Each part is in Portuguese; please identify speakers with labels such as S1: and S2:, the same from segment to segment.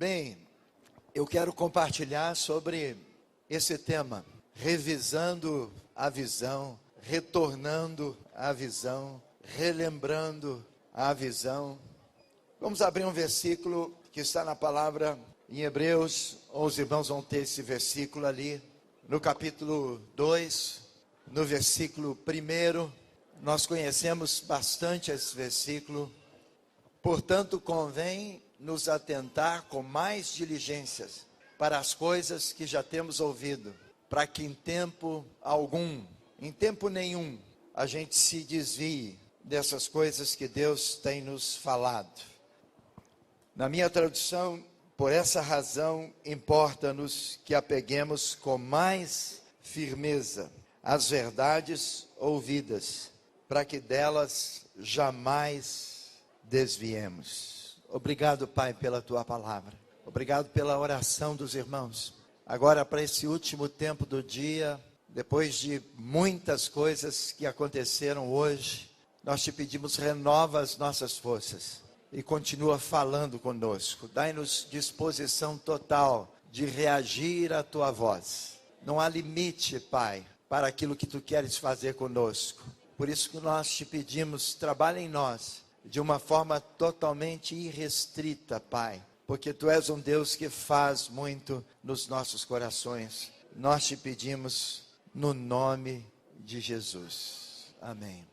S1: Bem, eu quero compartilhar sobre esse tema, revisando a visão, retornando à visão, relembrando a visão. Vamos abrir um versículo que está na palavra em Hebreus, os irmãos vão ter esse versículo ali, no capítulo 2, no versículo 1, nós conhecemos bastante esse versículo. Portanto, convém nos atentar com mais diligências para as coisas que já temos ouvido, para que em tempo nenhum, a gente se desvie dessas coisas que Deus tem nos falado. Na minha tradução, por essa razão, importa-nos que apeguemos com mais firmeza as verdades ouvidas, para que delas jamais desviemos. Obrigado, Pai, pela Tua palavra. Obrigado pela oração dos irmãos. Agora, para esse último tempo do dia, depois de muitas coisas que aconteceram hoje, nós te pedimos, renova as nossas forças e continua falando conosco. Dai-nos disposição total de reagir à Tua voz. Não há limite, Pai, para aquilo que Tu queres fazer conosco. Por isso que nós te pedimos, trabalha em nós de uma forma totalmente irrestrita, Pai, porque Tu és um Deus que faz muito nos nossos corações. Nós te pedimos no nome de Jesus. Amém.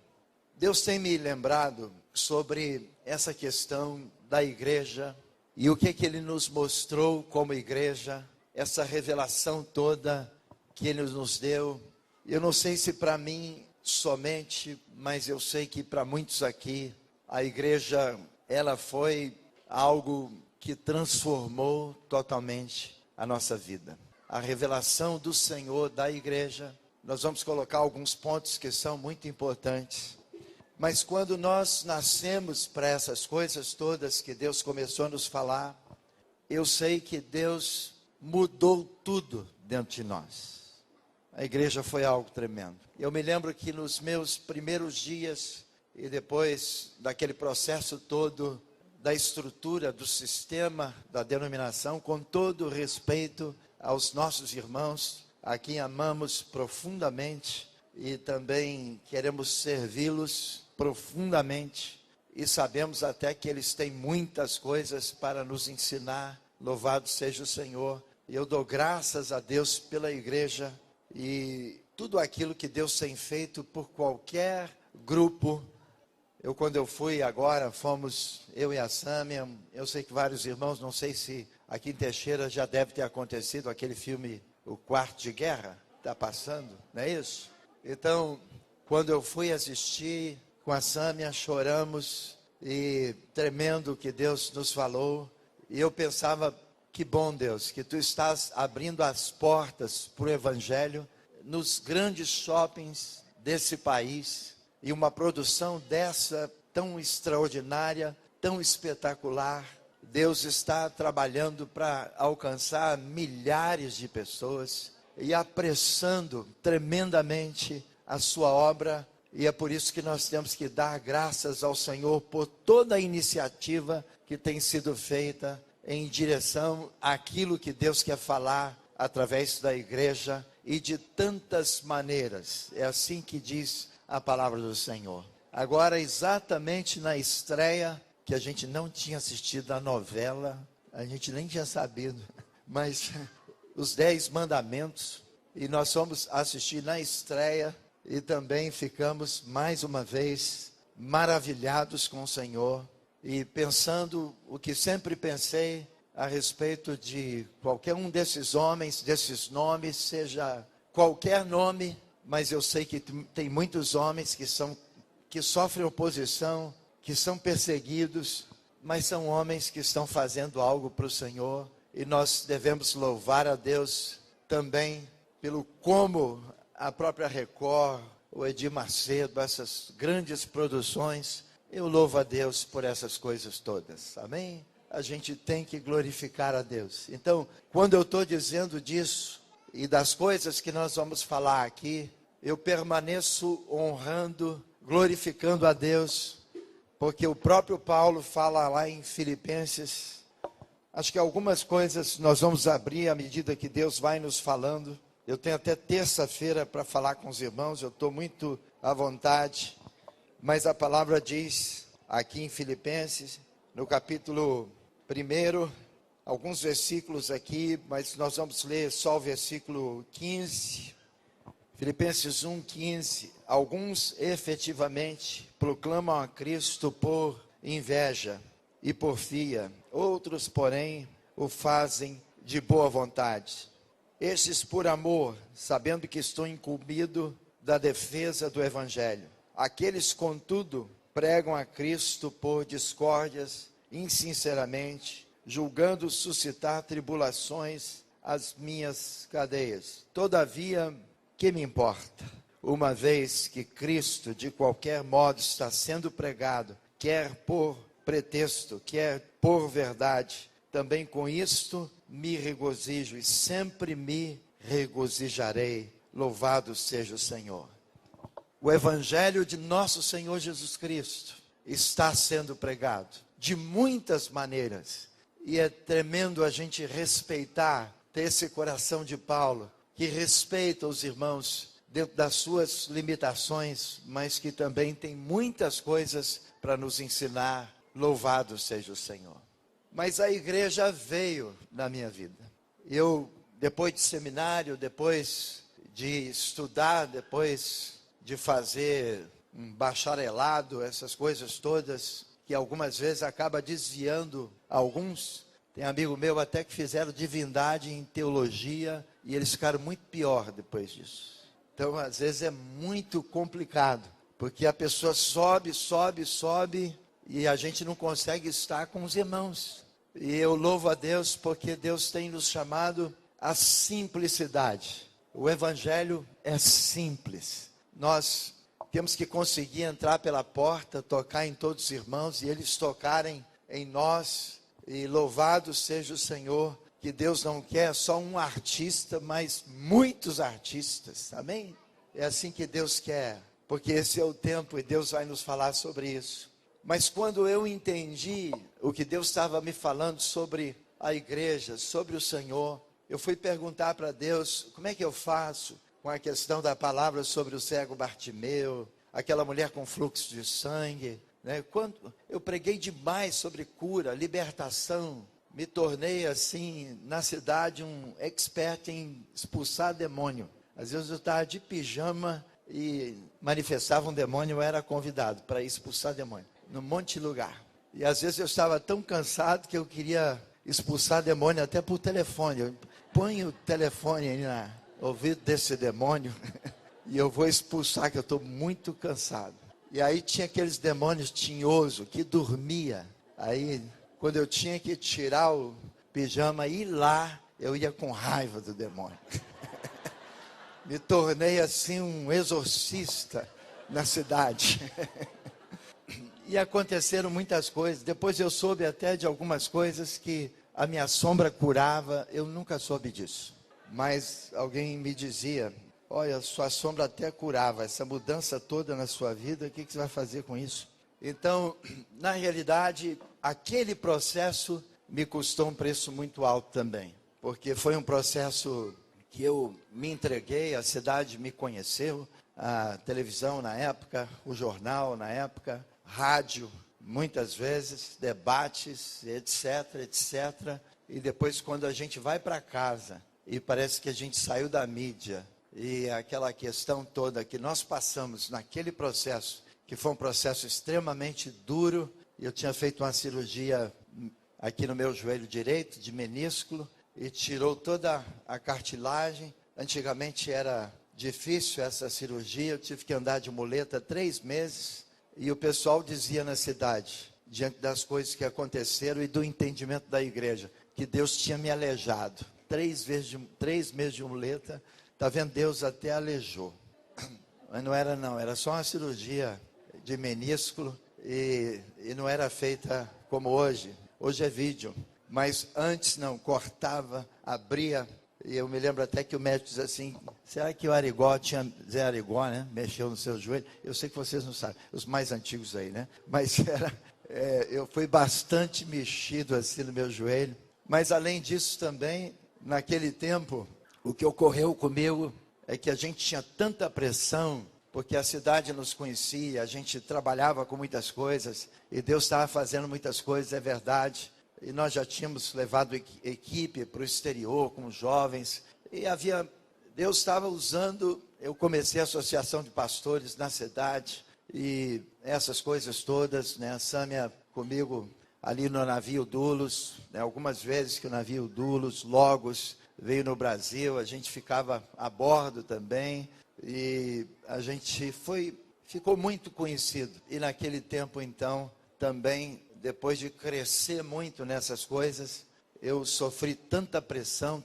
S1: Deus tem me lembrado sobre essa questão da igreja e o que Ele nos mostrou como igreja, essa revelação toda que Ele nos deu. Eu não sei se para mim somente, mas eu sei que para muitos aqui, a igreja, ela foi algo que transformou totalmente a nossa vida. A revelação do Senhor da igreja, nós vamos colocar alguns pontos que são muito importantes. Mas quando nós nascemos para essas coisas todas que Deus começou a nos falar, eu sei que Deus mudou tudo dentro de nós. A igreja foi algo tremendo. Eu me lembro que nos meus primeiros dias, e depois daquele processo todo, da estrutura, do sistema, da denominação, com todo respeito aos nossos irmãos, a quem amamos profundamente, e também queremos servi-los profundamente, e sabemos até que eles têm muitas coisas para nos ensinar. Louvado seja o Senhor. E eu dou graças a Deus pela igreja, e tudo aquilo que Deus tem feito por qualquer grupo. Quando eu fui agora, fomos eu e a Sâmia, eu sei que vários irmãos, não sei se aqui em Teixeira já deve ter acontecido aquele filme, O Quarto de Guerra, está passando, não é isso? Então, quando eu fui assistir com a Sâmia, choramos e tremendo o que Deus nos falou, e eu pensava, que bom Deus, que Tu estás abrindo as portas para o Evangelho nos grandes shoppings desse país, e uma produção dessa tão extraordinária, tão espetacular. Deus está trabalhando para alcançar milhares de pessoas e apressando tremendamente a sua obra. E é por isso que nós temos que dar graças ao Senhor por toda a iniciativa que tem sido feita em direção àquilo que Deus quer falar através da igreja e de tantas maneiras. É assim que diz a palavra do Senhor. Agora, exatamente na estreia, que a gente não tinha assistido a novela, a gente nem tinha sabido, mas os 10 mandamentos, e nós fomos assistir na estreia, e também ficamos mais uma vez maravilhados com o Senhor, e pensando o que sempre pensei a respeito de qualquer um desses homens, desses nomes, seja qualquer nome, mas eu sei que tem muitos homens que sofrem oposição, que são perseguidos, mas são homens que estão fazendo algo para o Senhor, e nós devemos louvar a Deus também pelo como a própria Record, o Edir Macedo, essas grandes produções. Eu louvo a Deus por essas coisas todas, amém? A gente tem que glorificar a Deus. Então, quando eu estou dizendo disso, e das coisas que nós vamos falar aqui, eu permaneço honrando, glorificando a Deus, porque o próprio Paulo fala lá em Filipenses, Acho que algumas coisas nós vamos abrir à medida que Deus vai nos falando. Eu tenho até terça-feira para falar com os irmãos, eu estou muito à vontade. Mas a palavra diz aqui em Filipenses, no capítulo 1, alguns versículos aqui, mas nós vamos ler só o versículo 15. Filipenses 1:15. Alguns efetivamente proclamam a Cristo por inveja e porfia, outros, porém, o fazem de boa vontade. Estes por amor, sabendo que estou incumbido da defesa do Evangelho. Aqueles, contudo, pregam a Cristo por discórdias, insinceramente, julgando suscitar tribulações às minhas cadeias. Todavia, que me importa? Uma vez que Cristo, de qualquer modo, está sendo pregado, quer por pretexto, quer por verdade, também com isto me regozijo e sempre me regozijarei. Louvado seja o Senhor. O Evangelho de nosso Senhor Jesus Cristo está sendo pregado de muitas maneiras. E é tremendo a gente respeitar, ter esse coração de Paulo, que respeita os irmãos dentro das suas limitações, mas que também tem muitas coisas para nos ensinar. Louvado seja o Senhor. Mas a igreja veio na minha vida. Eu, depois de seminário, depois de estudar, depois de fazer um bacharelado, essas coisas todas, que algumas vezes acaba desviando alguns. Tem amigo meu até que fizeram divindade em teologia e eles ficaram muito pior depois disso. Então, às vezes é muito complicado, porque a pessoa sobe e a gente não consegue estar com os irmãos. E eu louvo a Deus porque Deus tem nos chamado à simplicidade. O Evangelho é simples. Nós temos que conseguir entrar pela porta, tocar em todos os irmãos e eles tocarem em nós. E louvado seja o Senhor, que Deus não quer só um artista, mas muitos artistas, amém? É assim que Deus quer, porque esse é o tempo e Deus vai nos falar sobre isso. Mas quando eu entendi o que Deus estava me falando sobre a igreja, sobre o Senhor, eu fui perguntar para Deus, como é que eu faço com a questão da palavra sobre o cego Bartimeu, aquela mulher com fluxo de sangue, né? Quando eu preguei demais sobre cura, libertação, me tornei assim, na cidade, um expert em expulsar demônio. Às vezes eu estava de pijama e manifestava um demônio, eu era convidado para expulsar demônio, num monte de lugar. E às vezes eu estava tão cansado que eu queria expulsar demônio até por telefone. Eu ponho o telefone aí no ouvido desse demônio e eu vou expulsar, que eu estou muito cansado. E aí tinha aqueles demônios tinhosos que dormia. Aí, quando eu tinha que tirar o pijama e ir lá, eu ia com raiva do demônio. Me tornei assim um exorcista na cidade. E aconteceram muitas coisas. Depois eu soube até de algumas coisas que a minha sombra curava. Eu nunca soube disso. Mas alguém me dizia, olha, sua sombra até curava. Essa mudança toda na sua vida, o que você vai fazer com isso? Então, na realidade, aquele processo me custou um preço muito alto também. Porque foi um processo que eu me entreguei, a cidade me conheceu, a televisão na época, o jornal na época, rádio, muitas vezes, debates, etc, etc. E depois, quando a gente vai para casa e parece que a gente saiu da mídia, e aquela questão toda que nós passamos naquele processo, que foi um processo extremamente duro, eu tinha feito uma cirurgia aqui no meu joelho direito, de menisco, e tirou toda a cartilagem. Antigamente era difícil essa cirurgia, eu tive que andar de muleta 3 meses, e o pessoal dizia na cidade, diante das coisas que aconteceram e do entendimento da igreja, que Deus tinha me aleijado. 3 meses de muleta, está vendo, Deus até aleijou. Mas não era não, era só uma cirurgia de menisco e não era feita como hoje. Hoje é vídeo. Mas antes não, cortava, abria. E eu me lembro até que o médico dizia assim, será que o Arigó tinha, Zé Arigó, né? Mexeu no seu joelho? Eu sei que vocês não sabem, os mais antigos aí, né? Mas eu fui bastante mexido assim no meu joelho. Mas além disso também, naquele tempo, o que ocorreu comigo é que a gente tinha tanta pressão, porque a cidade nos conhecia, a gente trabalhava com muitas coisas, e Deus estava fazendo muitas coisas, é verdade. E nós já tínhamos levado equipe para o exterior com os jovens, e Deus estava usando, eu comecei a associação de pastores na cidade, e essas coisas todas, né, a Sâmia comigo ali no navio Dulos, né, algumas vezes que o navio Dulos, Logos, veio no Brasil, a gente ficava a bordo também, e a gente ficou muito conhecido. E naquele tempo, então, também, depois de crescer muito nessas coisas, eu sofri tanta pressão,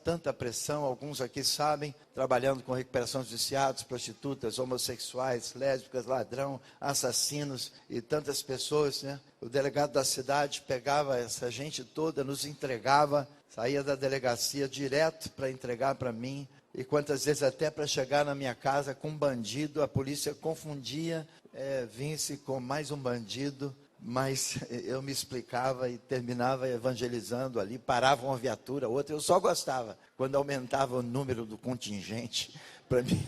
S1: alguns aqui sabem, trabalhando com recuperação de viciados, prostitutas, homossexuais, lésbicas, ladrão, assassinos e tantas pessoas, né? O delegado da cidade pegava essa gente toda, nos entregava, saía da delegacia direto para entregar para mim, e quantas vezes até para chegar na minha casa com um bandido, a polícia confundia, vinha-se com mais um bandido, mas eu me explicava e terminava evangelizando ali, parava uma viatura, outra, eu só gostava quando aumentava o número do contingente para mim,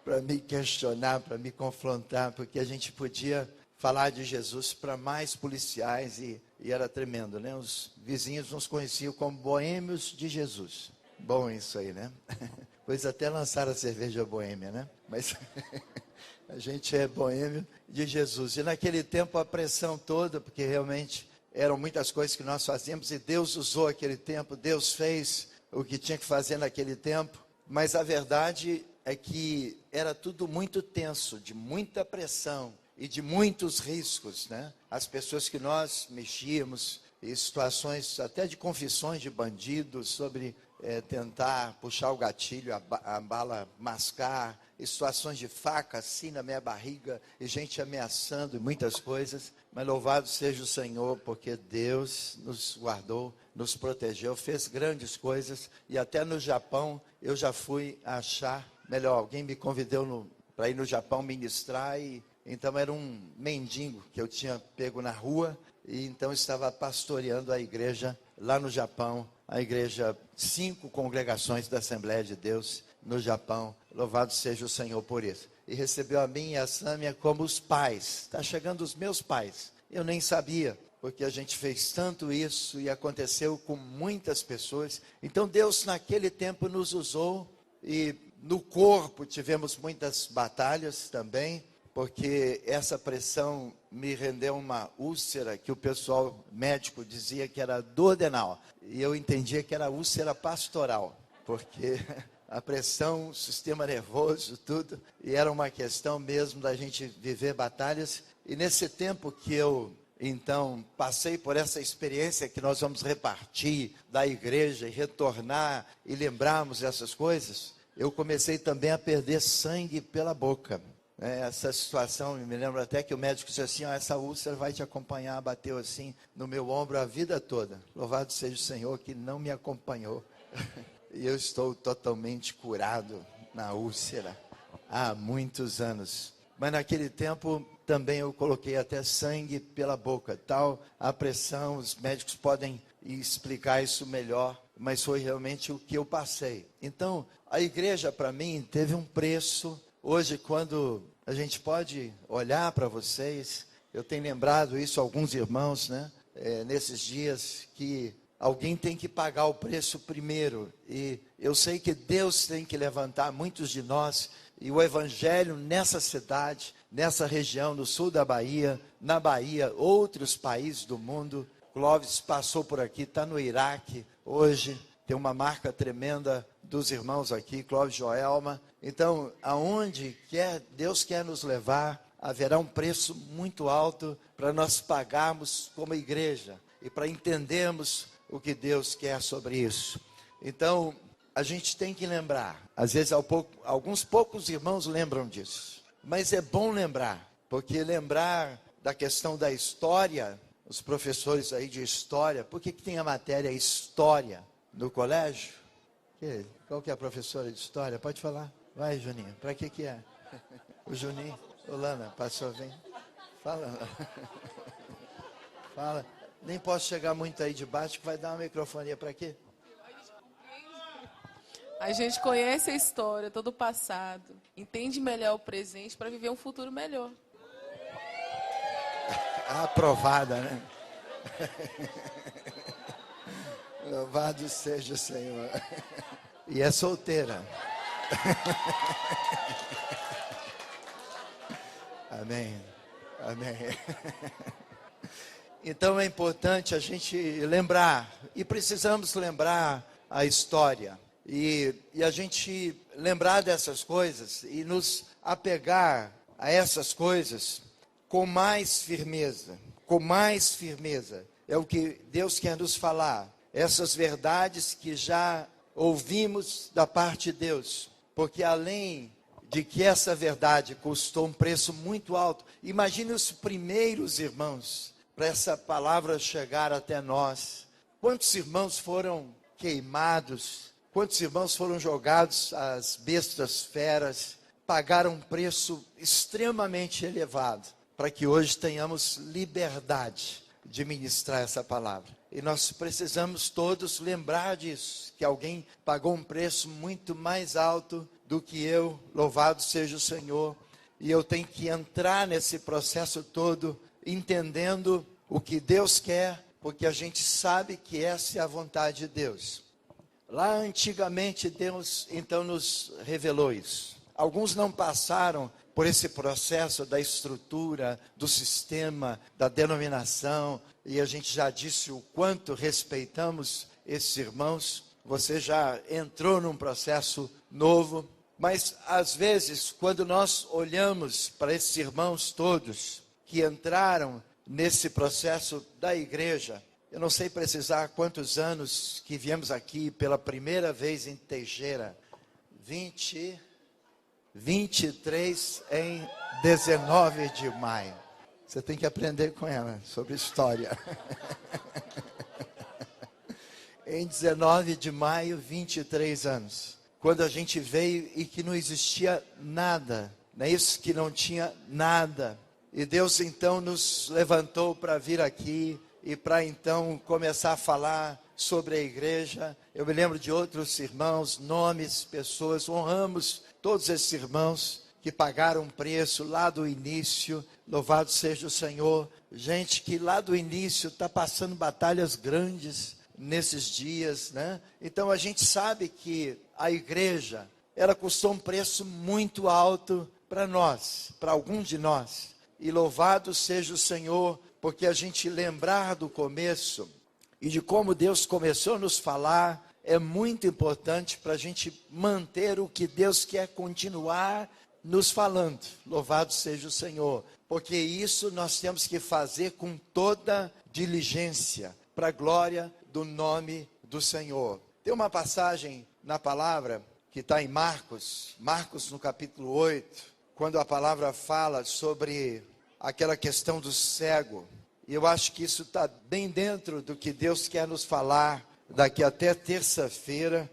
S1: para me questionar, para me confrontar, porque a gente podia falar de Jesus para mais policiais e era tremendo, né? Os vizinhos nos conheciam como boêmios de Jesus. Bom isso aí, né? Pois até lançaram a cerveja boêmia, né? Mas a gente é boêmio de Jesus. E naquele tempo a pressão toda, porque realmente eram muitas coisas que nós fazíamos e Deus usou aquele tempo, Deus fez o que tinha que fazer naquele tempo. Mas a verdade é que era tudo muito tenso, de muita pressão e de muitos riscos, né? As pessoas que nós mexíamos, e situações até de confissões de bandidos sobre tentar puxar o gatilho, a bala mascar, e situações de faca assim na minha barriga, e gente ameaçando e muitas coisas, mas louvado seja o Senhor, porque Deus nos guardou, nos protegeu, fez grandes coisas, e até no Japão eu já fui achar, melhor, alguém me convidou para ir no Japão ministrar, e então era um mendigo que eu tinha pego na rua, e então estava pastoreando a igreja lá no Japão, a igreja, 5 congregações da Assembleia de Deus no Japão, louvado seja o Senhor por isso. E recebeu a mim e a Sâmia como os pais, está chegando os meus pais, eu nem sabia, porque a gente fez tanto isso e aconteceu com muitas pessoas. Então Deus naquele tempo nos usou, e no corpo tivemos muitas batalhas também, porque essa pressão me rendeu uma úlcera que o pessoal médico dizia que era duodenal, e eu entendia que era úlcera pastoral, porque a pressão, o sistema nervoso, tudo, e era uma questão mesmo da gente viver batalhas. E nesse tempo que eu então passei por essa experiência que nós vamos repartir da igreja e retornar e lembrarmos essas coisas, eu comecei também a perder sangue pela boca. Essa situação, me lembro até que o médico disse assim, essa úlcera vai te acompanhar, bateu assim no meu ombro a vida toda. Louvado seja o Senhor que não me acompanhou. E eu estou totalmente curado na úlcera há muitos anos. Mas naquele tempo também eu coloquei até sangue pela boca, tal a pressão, os médicos podem explicar isso melhor, mas foi realmente o que eu passei. Então, a igreja para mim teve um preço. Hoje, quando a gente pode olhar para vocês, eu tenho lembrado isso a alguns irmãos, né? Nesses dias que alguém tem que pagar o preço primeiro, e eu sei que Deus tem que levantar muitos de nós, e o evangelho nessa cidade, nessa região no sul da Bahia, na Bahia, outros países do mundo. Clóvis passou por aqui, está no Iraque hoje, tem uma marca tremenda dos irmãos aqui, Clóvis, Joelma. Então, aonde Deus quer nos levar, haverá um preço muito alto para nós pagarmos como igreja e para entendermos o que Deus quer sobre isso. Então, a gente tem que lembrar, às vezes alguns poucos irmãos lembram disso, mas é bom lembrar, porque lembrar da questão da história, os professores aí de história, por que tem a matéria história no colégio? Qual que é a professora de história? Pode falar. Vai, Juninho, para que é? O Juninho, o Lana, passou, vem. Fala. Fala. Nem posso chegar muito aí de baixo, que vai dar uma microfonia para quê?
S2: A gente conhece a história, todo o passado, entende melhor o presente para viver um futuro melhor.
S1: Aprovada, né? Louvado seja o Senhor. E é solteira. Amém. Amém. Então é importante a gente lembrar, e precisamos lembrar a história. E a gente lembrar dessas coisas e nos apegar a essas coisas com mais firmeza. Com mais firmeza. É o que Deus quer nos falar. Essas verdades que já ouvimos da parte de Deus. Porque além de que essa verdade custou um preço muito alto, imagine os primeiros irmãos para essa palavra chegar até nós. Quantos irmãos foram queimados? Quantos irmãos foram jogados às bestas feras? Pagaram um preço extremamente elevado para que hoje tenhamos liberdade de ministrar essa palavra. E nós precisamos todos lembrar disso, que alguém pagou um preço muito mais alto do que eu, louvado seja o Senhor. E eu tenho que entrar nesse processo todo, entendendo o que Deus quer, porque a gente sabe que essa é a vontade de Deus. Lá antigamente Deus então nos revelou isso. Alguns não passaram por esse processo da estrutura, do sistema, da denominação, e a gente já disse o quanto respeitamos esses irmãos. Você já entrou num processo novo, mas às vezes quando nós olhamos para esses irmãos todos que entraram nesse processo da igreja, eu não sei precisar quantos anos que viemos aqui pela primeira vez em Teixeira. 23 em 19 de maio. Você tem que aprender com ela sobre história. Em 19 de maio, 23 anos. Quando a gente veio e que não existia nada. Não é isso? Que não tinha nada. E Deus então nos levantou para vir aqui e para então começar a falar sobre a igreja. Eu me lembro de outros irmãos, nomes, pessoas, honramos todos esses irmãos que pagaram um preço lá do início, louvado seja o Senhor. Gente que lá do início está passando batalhas grandes nesses dias, né? Então a gente sabe que a igreja, ela custou um preço muito alto para nós, para alguns de nós. E louvado seja o Senhor, porque a gente lembrar do começo e de como Deus começou a nos falar, é muito importante para a gente manter o que Deus quer continuar nos falando. Louvado seja o Senhor, porque isso nós temos que fazer com toda diligência, para a glória do nome do Senhor. Tem uma passagem na palavra que está em Marcos no capítulo 8, quando a palavra fala sobre aquela questão do cego. E eu acho que isso está bem dentro do que Deus quer nos falar daqui até terça-feira.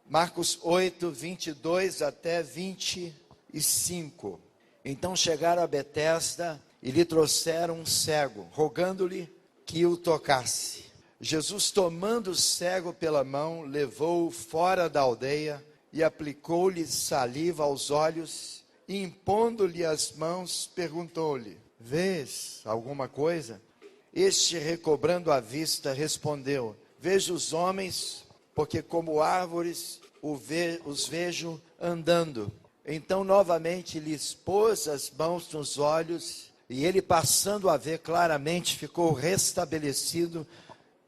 S1: Marcos 8, 22 até 25. Então chegaram a Betesda e lhe trouxeram um cego, rogando-lhe que o tocasse. Jesus, tomando o cego pela mão, levou-o fora da aldeia e aplicou-lhe saliva aos olhos e, impondo-lhe as mãos, perguntou-lhe: vês alguma coisa? Este, recobrando a vista, respondeu: vejo os homens, porque como árvores os vejo andando. Então novamente lhe pôs as mãos nos olhos, e ele, passando a ver claramente, ficou restabelecido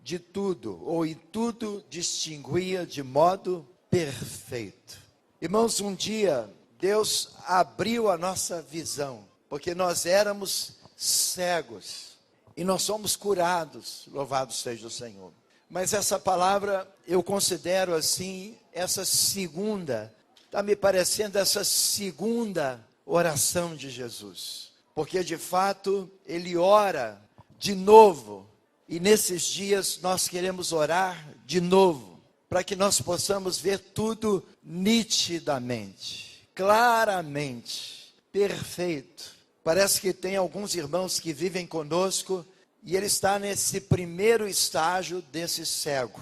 S1: de tudo, ou em tudo distinguia de modo perfeito. Irmãos, um dia Deus abriu a nossa visão, porque nós éramos cegos, e nós somos curados, louvado seja o Senhor. Mas essa palavra, eu considero assim, essa segunda, está me parecendo essa segunda oração de Jesus. Porque de fato, ele ora de novo. E nesses dias nós queremos orar de novo. Para que nós possamos ver tudo nitidamente, claramente, perfeito. Parece que tem alguns irmãos que vivem conosco E ele está nesse primeiro estágio desse cego.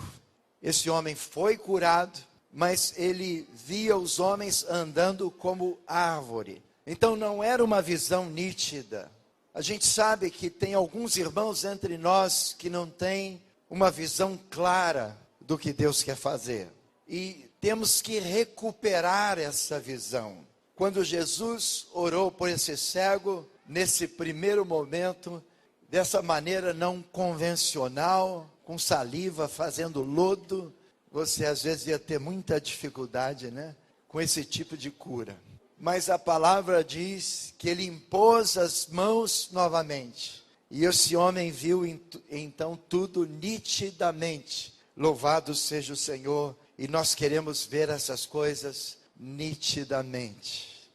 S1: Esse homem foi curado, mas ele via os homens andando como árvore. Então não era uma visão nítida. A gente sabe que tem alguns irmãos entre nós que não têm uma visão clara do que Deus quer fazer. E temos que recuperar essa visão. Quando Jesus orou por esse cego, nesse primeiro momento, dessa maneira não convencional, com saliva, fazendo lodo, você às vezes ia ter muita dificuldade, né? Com esse tipo de cura. Mas a palavra diz que ele impôs as mãos novamente. E esse homem viu então tudo nitidamente. Louvado seja o Senhor. E nós queremos ver essas coisas nitidamente.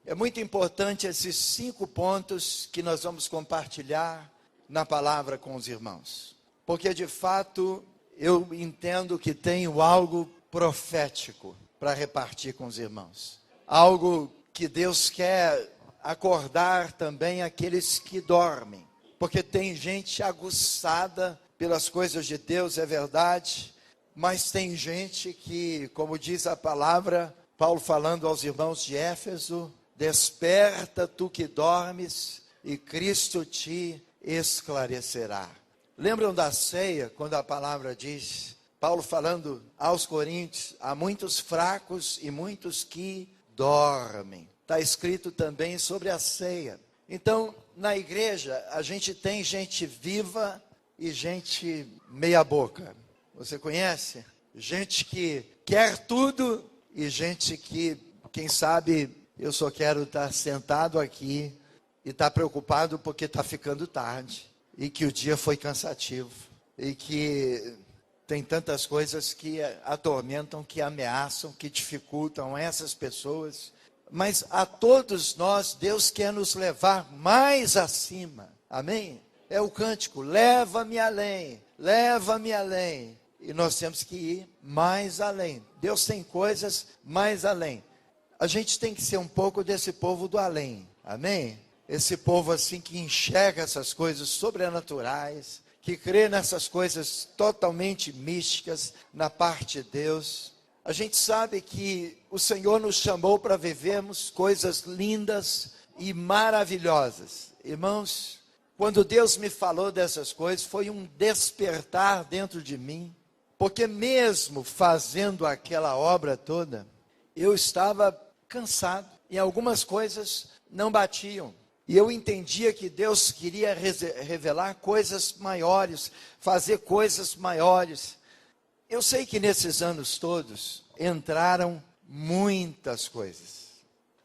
S1: É muito importante esses 5 pontos que nós vamos compartilhar na palavra com os irmãos. Porque de fato eu entendo que tenho algo profético para repartir com os irmãos. Algo que Deus quer acordar também aqueles que dormem. Porque tem gente aguçada pelas coisas de Deus, é verdade. Mas tem gente que, como diz a palavra, Paulo falando aos irmãos de Éfeso, desperta tu que dormes e Cristo te esclarecerá. Lembram da ceia, quando a palavra diz, Paulo falando aos coríntios, há muitos fracos e muitos que dormem. Está escrito também sobre a ceia. Então, na igreja, a gente tem gente viva e gente meia boca. Você conhece? Gente que quer tudo e gente que, quem sabe, eu só quero estar sentado aqui e estar preocupado porque está ficando tarde. E que o dia foi cansativo. E que tem tantas coisas que atormentam, que ameaçam, que dificultam essas pessoas. Mas a todos nós, Deus quer nos levar mais acima. Amém? É o cântico, leva-me além, leva-me além. E nós temos que ir mais além. Deus tem coisas mais além. A gente tem que ser um pouco desse povo do além. Amém? Esse povo assim que enxerga essas coisas sobrenaturais, que crê nessas coisas totalmente místicas na parte de Deus. A gente sabe que o Senhor nos chamou para vivermos coisas lindas e maravilhosas. Irmãos, quando Deus me falou dessas coisas, foi um despertar dentro de mim, porque mesmo fazendo aquela obra toda, eu estava cansado e algumas coisas não batiam. E eu entendia que Deus queria revelar coisas maiores, fazer coisas maiores. Eu sei que nesses anos todos entraram muitas coisas.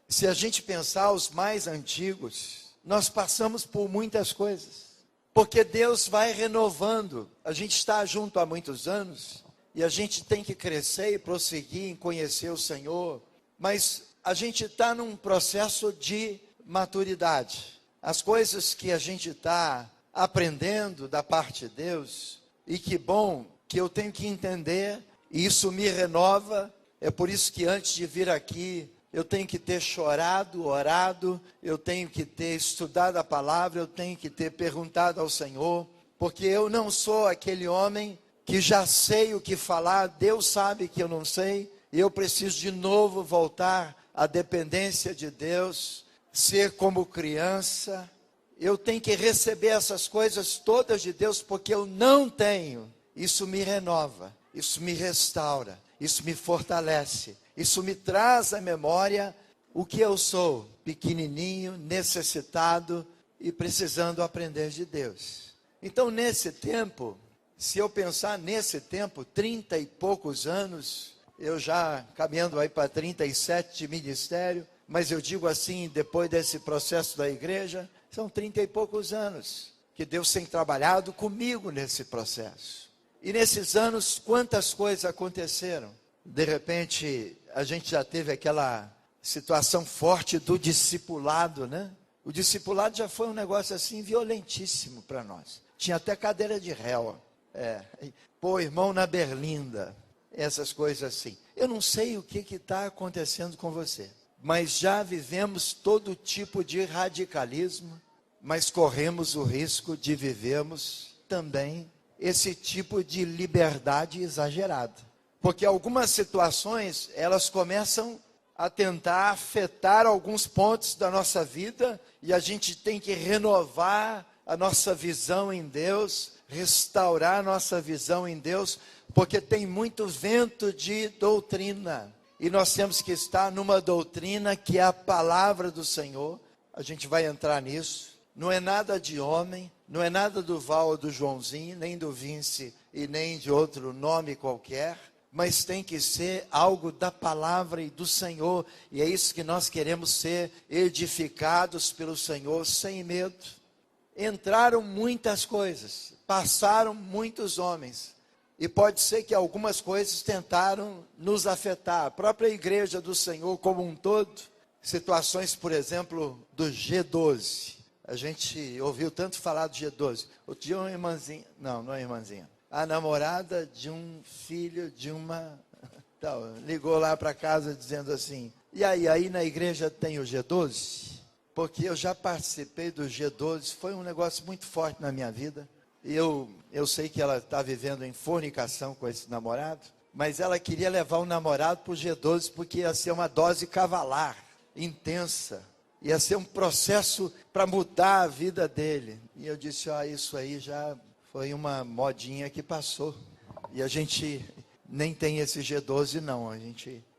S1: Se a gente pensar os mais antigos, nós passamos por muitas coisas. Porque Deus vai renovando. A gente está junto há muitos anos e a gente tem que crescer e prosseguir em conhecer o Senhor. Mas a gente está num processo de maturidade. As coisas que a gente está aprendendo da parte de Deus, e que bom que eu tenho que entender, e isso me renova. É por isso que antes de vir aqui, eu tenho que ter chorado, orado, eu tenho que ter estudado a palavra, eu tenho que ter perguntado ao Senhor, porque eu não sou aquele homem que já sei o que falar, Deus sabe que eu não sei, e eu preciso de novo voltar à dependência de Deus, ser como criança. Eu tenho que receber essas coisas todas de Deus, porque eu não tenho. Isso me renova, isso me restaura, isso me fortalece, isso me traz à memória o que eu sou, pequenininho, necessitado e precisando aprender de Deus. Então, nesse tempo, se eu pensar nesse tempo, 30 e poucos anos, eu já caminhando aí para 37 de ministério, mas eu digo assim, depois desse processo da igreja, são 30 e poucos anos que Deus tem trabalhado comigo nesse processo. E nesses anos, quantas coisas aconteceram? De repente, a gente já teve aquela situação forte do discipulado, né? O discipulado já foi um negócio assim violentíssimo para nós. Tinha até cadeira de réu. Pô, irmão na berlinda. Essas coisas assim. Eu não sei o que está acontecendo com você, mas já vivemos todo tipo de radicalismo, mas corremos o risco de vivermos também esse tipo de liberdade exagerada. Porque algumas situações, elas começam a tentar afetar alguns pontos da nossa vida, e a gente tem que renovar a nossa visão em Deus, restaurar a nossa visão em Deus, porque tem muito vento de doutrina, e nós temos que estar numa doutrina que é a palavra do Senhor. A gente vai entrar nisso. Não é nada de homem, não é nada do Val ou do Joãozinho, nem do Vince e nem de outro nome qualquer, mas tem que ser algo da palavra e do Senhor, e é isso que nós queremos ser, edificados pelo Senhor sem medo. Entraram muitas coisas, passaram muitos homens, e pode ser que algumas coisas tentaram nos afetar, a própria igreja do Senhor como um todo. Situações, por exemplo, do G12, a gente ouviu tanto falar do G12, outro dia uma irmãzinha, não é irmãzinha, a namorada de um filho de uma, então, ligou lá para casa dizendo assim, e aí na igreja tem o G12? Porque eu já participei do G12, foi um negócio muito forte na minha vida, e eu sei que ela está vivendo em fornicação com esse namorado, mas ela queria levar o namorado para o G12, porque ia ser uma dose cavalar, intensa, ia ser um processo para mudar a vida dele, e eu disse, isso aí já foi uma modinha que passou, e a gente nem tem esse G12 não,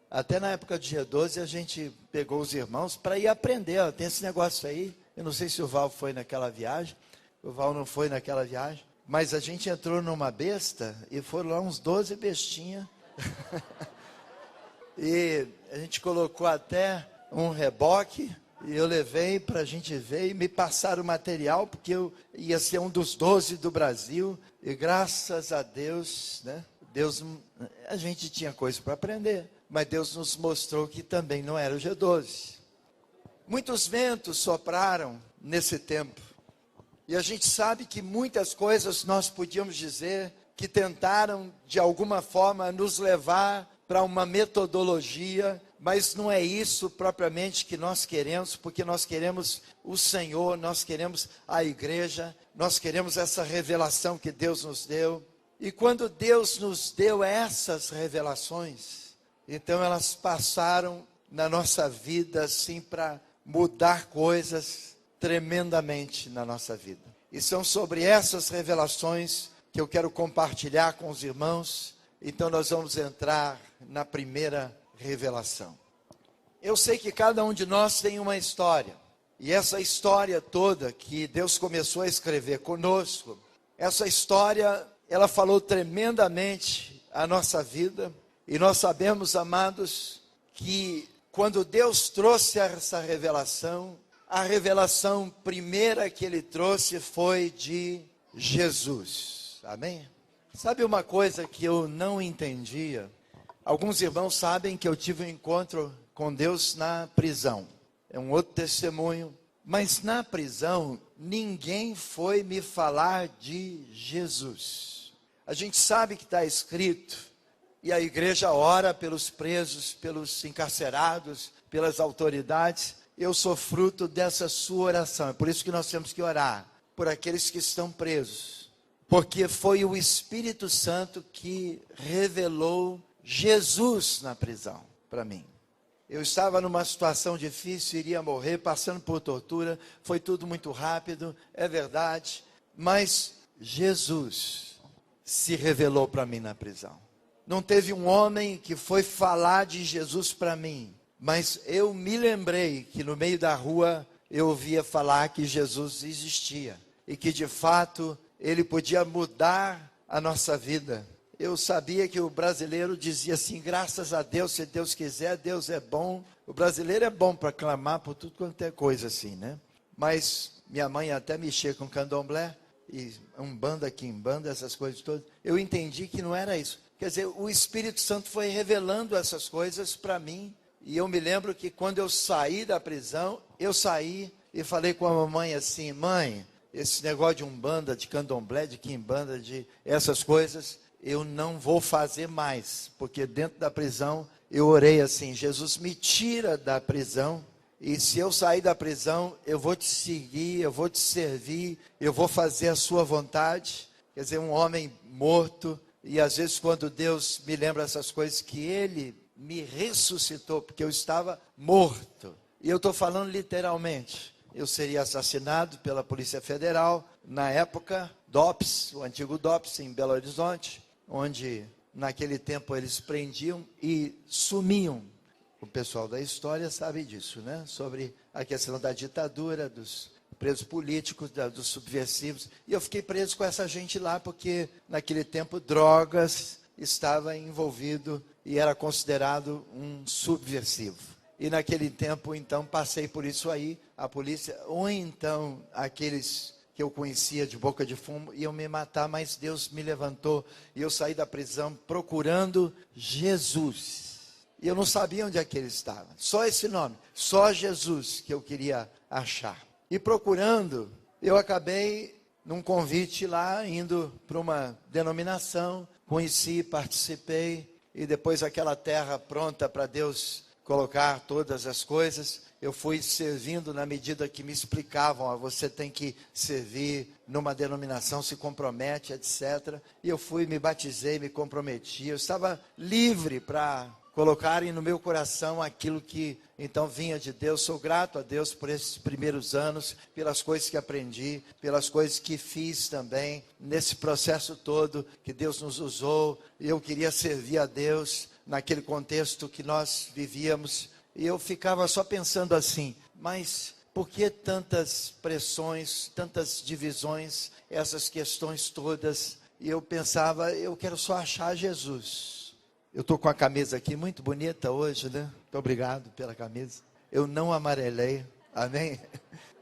S1: até na época do G12 a gente pegou os irmãos para ir aprender, tem esse negócio aí, eu não sei se o Val foi naquela viagem, o Val não foi naquela viagem, mas a gente entrou numa besta, e foram lá uns 12 bestinhas, e a gente colocou até um reboque, e eu levei para a gente ver, e me passaram o material, porque eu ia ser um dos 12 do Brasil, e graças a Deus, né, a gente tinha coisa para aprender, mas Deus nos mostrou que também não era o G12. Muitos ventos sopraram nesse tempo, e a gente sabe que muitas coisas nós podíamos dizer que tentaram de alguma forma nos levar para uma metodologia, mas não é isso propriamente que nós queremos, porque nós queremos o Senhor, nós queremos a igreja, nós queremos essa revelação que Deus nos deu. E quando Deus nos deu essas revelações, então elas passaram na nossa vida assim para mudar coisas tremendamente na nossa vida. E são sobre essas revelações que eu quero compartilhar com os irmãos. Então nós vamos entrar na primeira revelação. Eu sei que cada um de nós tem uma história, e essa história toda que Deus começou a escrever conosco, essa história, ela falou tremendamente a nossa vida, e nós sabemos, amados, que quando Deus trouxe essa revelação, a revelação primeira que Ele trouxe foi de Jesus, amém? Sabe uma coisa que eu não entendia? Alguns irmãos sabem que eu tive um encontro com Deus na prisão. É um outro testemunho. Mas na prisão, ninguém foi me falar de Jesus. A gente sabe que está escrito, e a igreja ora pelos presos, pelos encarcerados, pelas autoridades. Eu sou fruto dessa sua oração. É por isso que nós temos que orar por aqueles que estão presos. Porque foi o Espírito Santo que revelou Jesus na prisão para mim. Eu estava numa situação difícil, iria morrer, passando por tortura, foi tudo muito rápido, é verdade, mas Jesus se revelou para mim na prisão. Não teve um homem que foi falar de Jesus para mim, mas eu me lembrei que no meio da rua eu ouvia falar que Jesus existia e que de fato Ele podia mudar a nossa vida. Eu sabia que o brasileiro dizia assim, graças a Deus, se Deus quiser, Deus é bom. O brasileiro é bom para clamar por tudo quanto é coisa assim, né? Mas minha mãe até mexia com candomblé, e umbanda, quimbanda, essas coisas todas. Eu entendi que não era isso. Quer dizer, o Espírito Santo foi revelando essas coisas para mim. E eu me lembro que quando eu saí da prisão, eu saí e falei com a mamãe assim, mãe, esse negócio de umbanda, de candomblé, de quimbanda, de essas coisas, eu não vou fazer mais, porque dentro da prisão eu orei assim, Jesus me tira da prisão e se eu sair da prisão, eu vou te seguir, eu vou te servir, eu vou fazer a sua vontade. Quer dizer, um homem morto, e às vezes quando Deus me lembra essas coisas, que Ele me ressuscitou, porque eu estava morto, e eu estou falando literalmente, eu seria assassinado pela Polícia Federal, na época, DOPS, o antigo DOPS em Belo Horizonte, onde naquele tempo eles prendiam e sumiam. O pessoal da história sabe disso, né? Sobre a questão da ditadura, dos presos políticos, dos subversivos. E eu fiquei preso com essa gente lá, porque naquele tempo drogas estava envolvido e era considerado um subversivo. E naquele tempo, então, passei por isso aí, a polícia, ou então aqueles que eu conhecia de boca de fumo, iam me matar, mas Deus me levantou e eu saí da prisão procurando Jesus. E eu não sabia onde é que ele estava. Só esse nome, só Jesus que eu queria achar. E procurando, eu acabei num convite lá, indo para uma denominação, conheci, participei, e depois aquela terra pronta para Deus colocar todas as coisas, eu fui servindo na medida que me explicavam, você tem que servir numa denominação, se compromete, etc. E eu fui, me batizei, me comprometi, eu estava livre para colocarem no meu coração aquilo que então vinha de Deus. Sou grato a Deus por esses primeiros anos, pelas coisas que aprendi, pelas coisas que fiz também, nesse processo todo que Deus nos usou. E eu queria servir a Deus naquele contexto que nós vivíamos. E eu ficava só pensando assim, mas por que tantas pressões, tantas divisões, essas questões todas? E eu pensava, eu quero só achar Jesus. Eu estou com a camisa aqui muito bonita hoje, né? Muito obrigado pela camisa. Eu não amarelei, amém?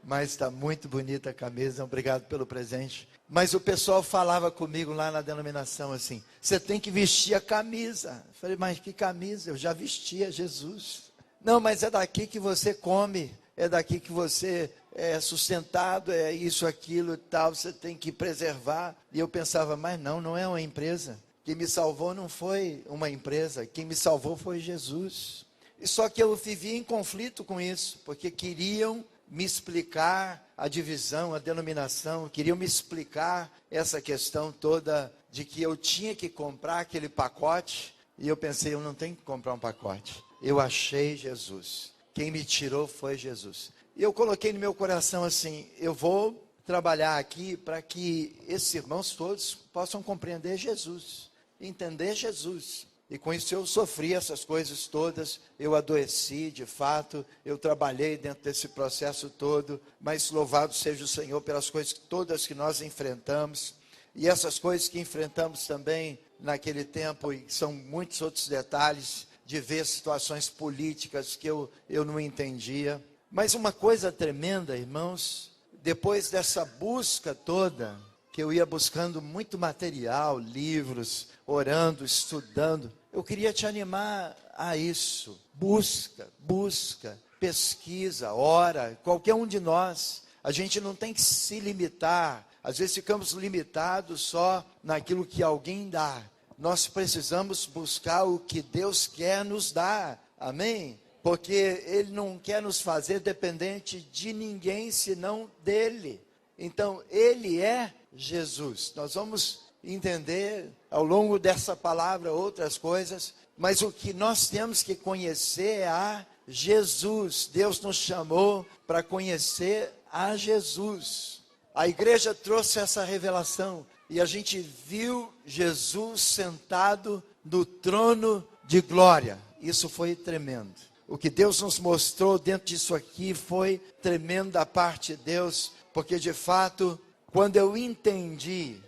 S1: Mas está muito bonita a camisa, obrigado pelo presente. Mas o pessoal falava comigo lá na denominação assim, você tem que vestir a camisa. Eu falei, mas que camisa? Eu já vestia Jesus. Não, mas é daqui que você come, é daqui que você é sustentado, é isso, aquilo e tal, você tem que preservar. E eu pensava, mas não é uma empresa. Quem me salvou não foi uma empresa, quem me salvou foi Jesus. E só que eu vivia em conflito com isso, porque queriam me explicar a divisão, a denominação, queriam me explicar essa questão toda de que eu tinha que comprar aquele pacote, e eu pensei, eu não tenho que comprar um pacote, eu achei Jesus, quem me tirou foi Jesus. E eu coloquei no meu coração assim, eu vou trabalhar aqui para que esses irmãos todos possam compreender Jesus, entender Jesus. E com isso eu sofri essas coisas todas, eu adoeci de fato, eu trabalhei dentro desse processo todo, mas louvado seja o Senhor pelas coisas todas que nós enfrentamos, e essas coisas que enfrentamos também naquele tempo, e são muitos outros detalhes, de ver situações políticas que eu não entendia. Mas uma coisa tremenda, irmãos, depois dessa busca toda, que eu ia buscando muito material, livros, orando, estudando, eu queria te animar a isso. Busca, pesquisa, ora, qualquer um de nós. A gente não tem que se limitar. Às vezes ficamos limitados só naquilo que alguém dá. Nós precisamos buscar o que Deus quer nos dar. Amém? Porque Ele não quer nos fazer dependente de ninguém, senão dEle. Então, Ele é Jesus. Nós vamos entender ao longo dessa palavra outras coisas, mas o que nós temos que conhecer é a Jesus. Deus nos chamou para conhecer a Jesus. A igreja trouxe essa revelação e a gente viu Jesus sentado no trono de glória. Isso foi tremendo. O que Deus nos mostrou dentro disso aqui foi tremendo da parte de Deus, porque de fato, quando eu entendi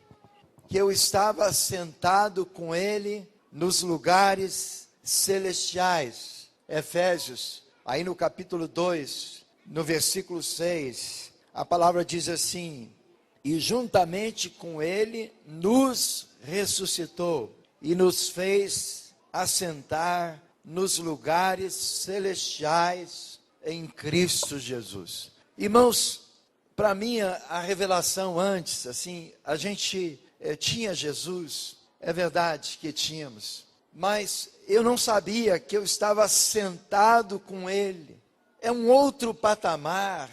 S1: que eu estava sentado com Ele nos lugares celestiais, Efésios, aí no capítulo 2, no versículo 6, a palavra diz assim, e juntamente com Ele nos ressuscitou e nos fez assentar nos lugares celestiais em Cristo Jesus. Irmãos, para mim a revelação antes, assim, a gente tinha Jesus, é verdade que tínhamos, mas eu não sabia que eu estava sentado com Ele. é um outro patamar.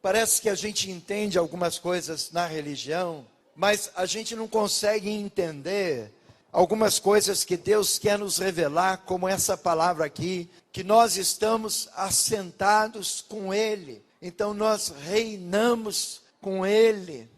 S1: Parece que a gente entende algumas coisas na religião, mas a gente não consegue entender algumas coisas que Deus quer nos revelar, como essa palavra aqui, que nós estamos assentados com Ele. Então nós reinamos com Ele.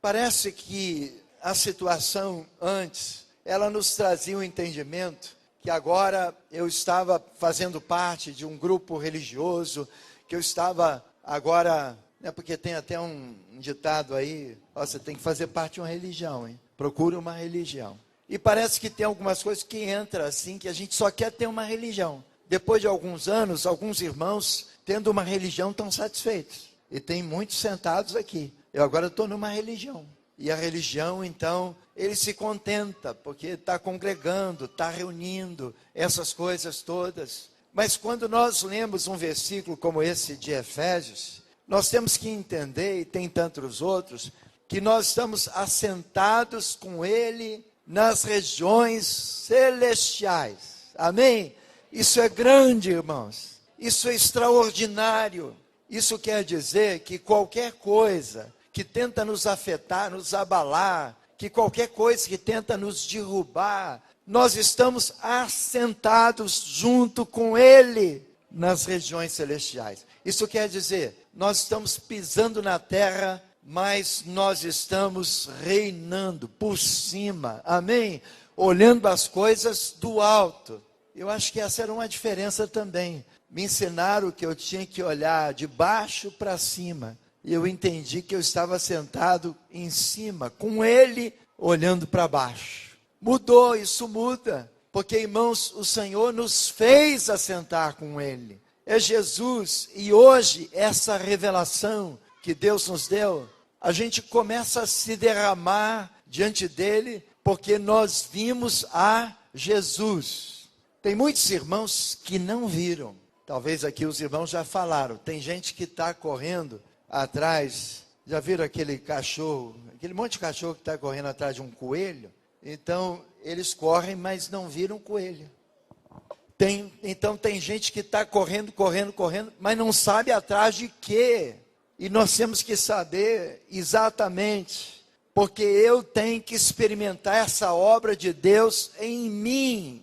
S1: Parece que a situação antes, ela nos trazia um entendimento que agora eu estava fazendo parte de um grupo religioso, que eu estava agora, porque tem até um ditado aí, você tem que fazer parte de uma religião, hein? Procure uma religião. E parece que tem algumas coisas que entram assim, que a gente só quer ter uma religião. Depois de alguns anos, alguns irmãos, tendo uma religião, estão satisfeitos. E tem muitos sentados aqui. Eu agora estou numa religião. E a religião, então, ele se contenta, porque está congregando, está reunindo, essas coisas todas. Mas quando nós lemos um versículo como esse de Efésios, nós temos que entender, e tem tantos outros, que nós estamos assentados com Ele nas regiões celestiais. Amém? Isso é grande, irmãos. Isso é extraordinário. Isso quer dizer que qualquer coisa que tenta nos afetar, nos abalar, que qualquer coisa que tenta nos derrubar, nós estamos assentados junto com Ele nas regiões celestiais. Isso quer dizer, nós estamos pisando na terra, mas nós estamos reinando por cima, amém? Olhando as coisas do alto. Eu acho que essa era uma diferença também. Me ensinaram que eu tinha que olhar de baixo para cima. E eu entendi que eu estava sentado em cima, com Ele olhando para baixo. Mudou, isso muda. Porque, irmãos, o Senhor nos fez assentar com Ele. É Jesus. E hoje, essa revelação que Deus nos deu, a gente começa a se derramar diante dEle, porque nós vimos a Jesus. Tem muitos irmãos que não viram. Talvez aqui os irmãos já falaram. Tem gente que está correndo atrás, já viram aquele cachorro, aquele monte de cachorro que está correndo atrás de um coelho? Então, eles correm, mas não viram coelho. Então, tem gente que está correndo, mas não sabe atrás de quê. E nós temos que saber exatamente, porque eu tenho que experimentar essa obra de Deus em mim.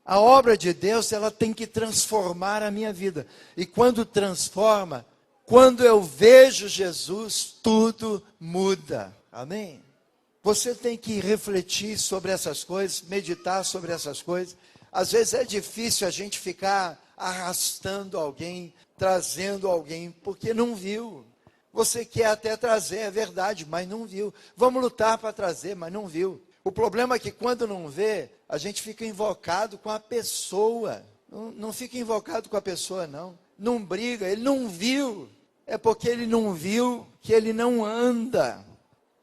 S1: A obra de Deus, ela tem que transformar a minha vida. E quando transforma, quando eu vejo Jesus, tudo muda. Amém? Você tem que refletir sobre essas coisas, meditar sobre essas coisas. Às vezes é difícil a gente ficar arrastando alguém, trazendo alguém, porque não viu. Você quer até trazer, é verdade, mas não viu. Vamos lutar para trazer, mas não viu. O problema é que quando não vê, a gente fica invocado com a pessoa. Não fica invocado com a pessoa, não. Não briga, ele não viu. É porque ele não viu que ele não anda.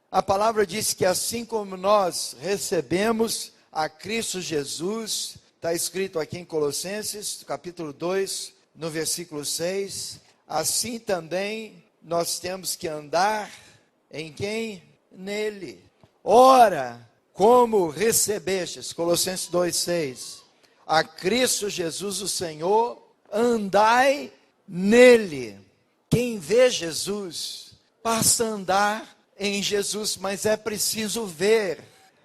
S1: A palavra diz que assim como nós recebemos a Cristo Jesus, está escrito aqui em Colossenses, capítulo 2, no versículo 6, assim também nós temos que andar em quem? Nele. Ora, como recebestes, Colossenses 2, 6, a Cristo Jesus o Senhor, andai nele. Quem vê Jesus, passa a andar em Jesus, mas é preciso ver.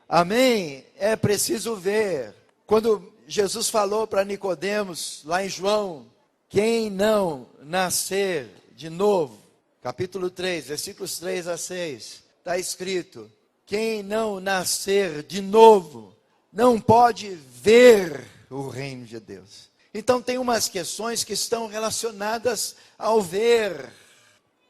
S1: Amém? É preciso ver. Quando Jesus falou para Nicodemos, lá em João, quem não nascer de novo, capítulo 3, versículos 3 a 6, está escrito, quem não nascer de novo, não pode ver o reino de Deus. Então tem umas questões que estão relacionadas ao ver.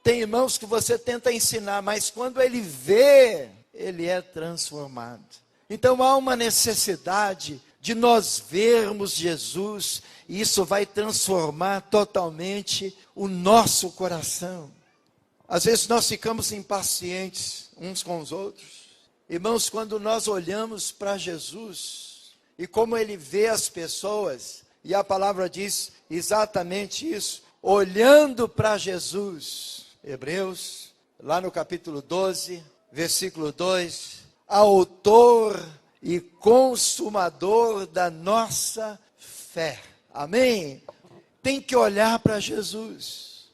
S1: Tem irmãos que você tenta ensinar, mas quando ele vê, ele é transformado. Então há uma necessidade de nós vermos Jesus, e isso vai transformar totalmente o nosso coração. Às vezes nós ficamos impacientes uns com os outros. Irmãos, quando nós olhamos para Jesus, e como ele vê as pessoas, e a palavra diz exatamente isso, olhando para Jesus. Hebreus, lá no capítulo 12, versículo 2, autor e consumador da nossa fé. Amém? tem que olhar para Jesus.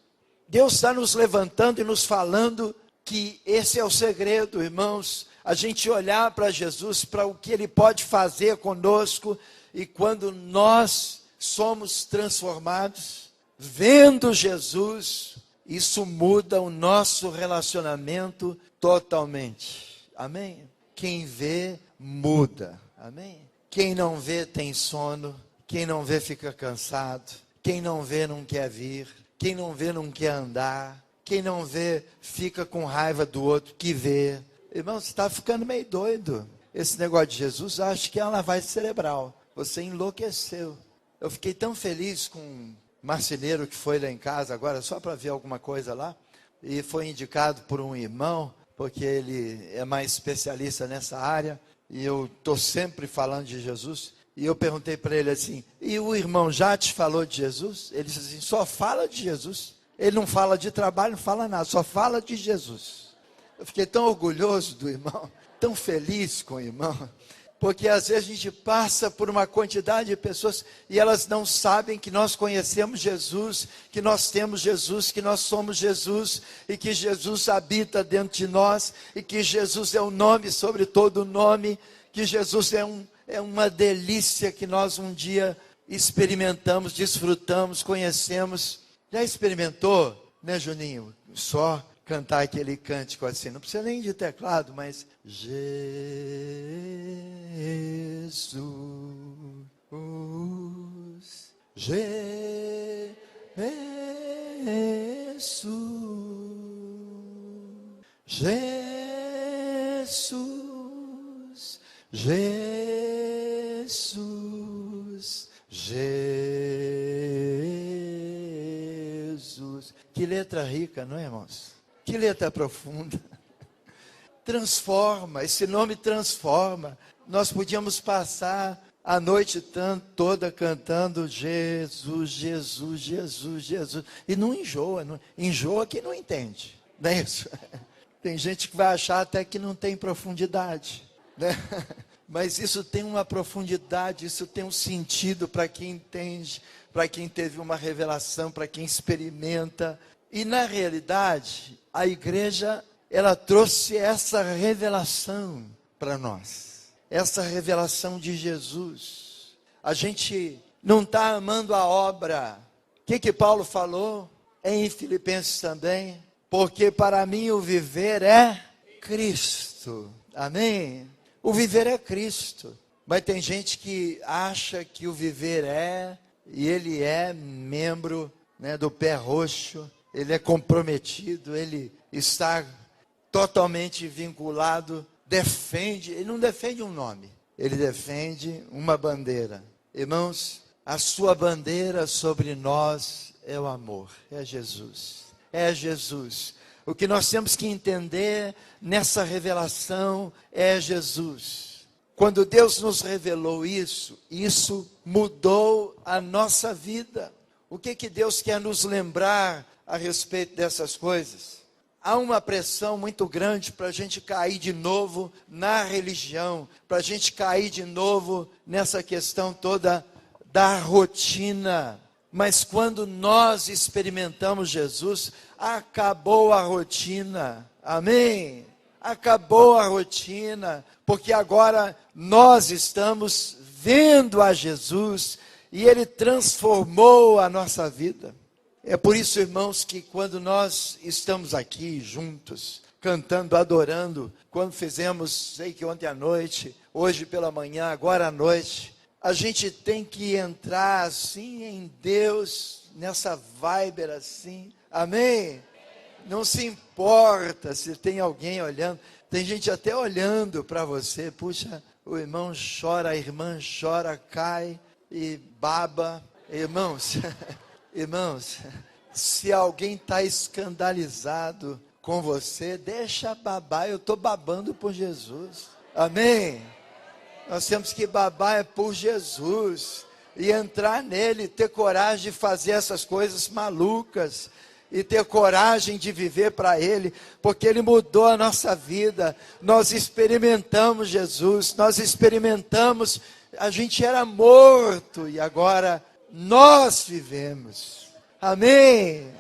S1: Deus está nos levantando e nos falando que esse é o segredo, irmãos. A gente olhar para Jesus, para o que Ele pode fazer conosco. E quando nós somos transformados, vendo Jesus, isso muda o nosso relacionamento totalmente. Amém? Quem vê, muda. Amém? Quem não vê tem sono. Quem não vê fica cansado. Quem não vê não quer vir. Quem não vê não quer andar. Quem não vê fica com raiva do outro que vê. Irmão, você está ficando meio doido. Esse negócio de Jesus, acho que é uma lavagem cerebral. Você enlouqueceu. Eu fiquei tão feliz com um marceneiro que foi lá em casa agora, só para ver alguma coisa lá. E foi indicado por um irmão, porque ele é mais especialista nessa área. E eu estou sempre falando de Jesus. E eu perguntei para ele assim, e o irmão já te falou de Jesus? Ele disse assim, só fala de Jesus. Ele não fala de trabalho, não fala nada, só fala de Jesus. Eu fiquei tão orgulhoso do irmão, tão feliz com o irmão, porque às vezes a gente passa por uma quantidade de pessoas e elas não sabem que nós conhecemos Jesus, que nós temos Jesus, que nós somos Jesus e que Jesus habita dentro de nós e que Jesus é o nome sobre todo nome, que Jesus é uma delícia que nós um dia experimentamos, desfrutamos, conhecemos. Já experimentou, né, Juninho? Só cantar aquele cântico assim, não precisa nem de teclado, mas Jesus, Jesus, Jesus, Jesus. Que letra rica, não é, irmãos? Que letra profunda. Transforma, esse nome transforma. Nós podíamos passar a noite toda cantando Jesus, Jesus, Jesus, Jesus. E não enjoa, enjoa quem não entende. Não é isso? Tem gente que vai achar até que não tem profundidade, né? Mas isso tem uma profundidade, isso tem um sentido para quem entende, para quem teve uma revelação, para quem experimenta. E na realidade, a igreja, ela trouxe essa revelação para nós. Essa revelação de Jesus. A gente não está amando a obra. O que Paulo falou? Em Filipenses também. Porque para mim o viver é Cristo. Amém? O viver é Cristo. Mas tem gente que acha que o viver e ele é membro, né, do pé roxo. Ele é comprometido, ele está totalmente vinculado, ele não defende um nome, ele defende uma bandeira. Irmãos, a sua bandeira sobre nós é o amor, é Jesus. É Jesus. O que nós temos que entender nessa revelação é Jesus. Quando Deus nos revelou isso mudou a nossa vida. O que Deus quer nos lembrar a respeito dessas coisas? Há uma pressão muito grande para a gente cair de novo na religião, para a gente cair de novo nessa questão toda da rotina. Mas quando nós experimentamos Jesus, acabou a rotina. Amém? Acabou a rotina, porque agora nós estamos vendo a Jesus e Ele transformou a nossa vida. É por isso, irmãos, que quando nós estamos aqui juntos, cantando, adorando, quando fizemos, sei que ontem à noite, hoje pela manhã, agora à noite, a gente tem que entrar assim em Deus, nessa vibe assim, amém? Não se importa se tem alguém olhando, tem gente até olhando para você, puxa, o irmão chora, a irmã chora, cai e baba, irmãos, irmãos, se alguém está escandalizado com você, deixa babar, eu estou babando por Jesus, amém? Nós temos que babar por Jesus e entrar nele, ter coragem de fazer essas coisas malucas e ter coragem de viver para Ele, porque Ele mudou a nossa vida. Nós experimentamos Jesus, nós experimentamos, a gente era morto e agora nós vivemos. Amém?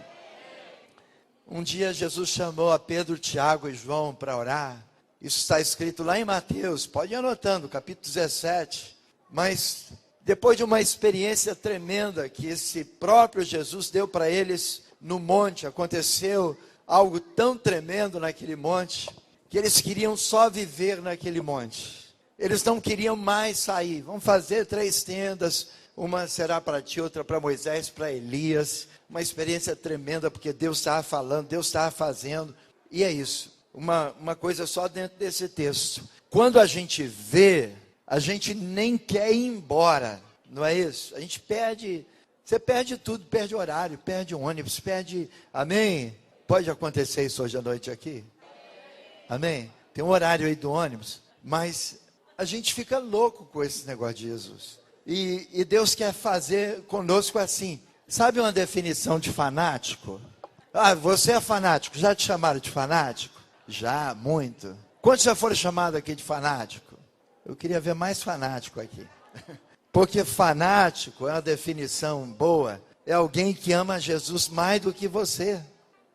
S1: Um dia Jesus chamou a Pedro, Tiago e João para orar. Isso está escrito lá em Mateus, pode ir anotando, capítulo 17. Mas depois de uma experiência tremenda que esse próprio Jesus deu para eles no monte, aconteceu algo tão tremendo naquele monte, que eles queriam só viver naquele monte. Eles não queriam mais sair. Vamos fazer 3 tendas, uma será para ti, outra para Moisés, para Elias. Uma experiência tremenda, porque Deus estava falando, Deus estava fazendo. E é isso, uma coisa só dentro desse texto. Quando a gente vê, a gente nem quer ir embora, não é isso? A gente perde, você perde tudo, perde horário, perde ônibus, perde, amém? Pode acontecer isso hoje à noite aqui? Amém? Tem um horário aí do ônibus, mas a gente fica louco com esse negócio de Jesus. E Deus quer fazer conosco assim. Sabe uma definição de fanático? Ah, você é fanático. Já te chamaram de fanático? Já, muito. Quantos já foram chamados aqui de fanático? Eu queria ver mais fanático aqui. Porque fanático é uma definição boa. É alguém que ama Jesus mais do que você.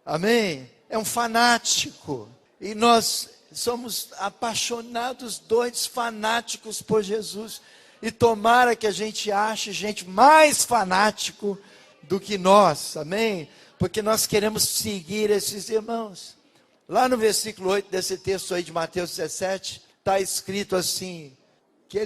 S1: Amém? É um fanático. E nós somos apaixonados, doidos, fanáticos por Jesus. E tomara que a gente ache gente mais fanático do que nós, amém? Porque nós queremos seguir esses irmãos. Lá no versículo 8 desse texto aí de Mateus 17, está escrito assim, que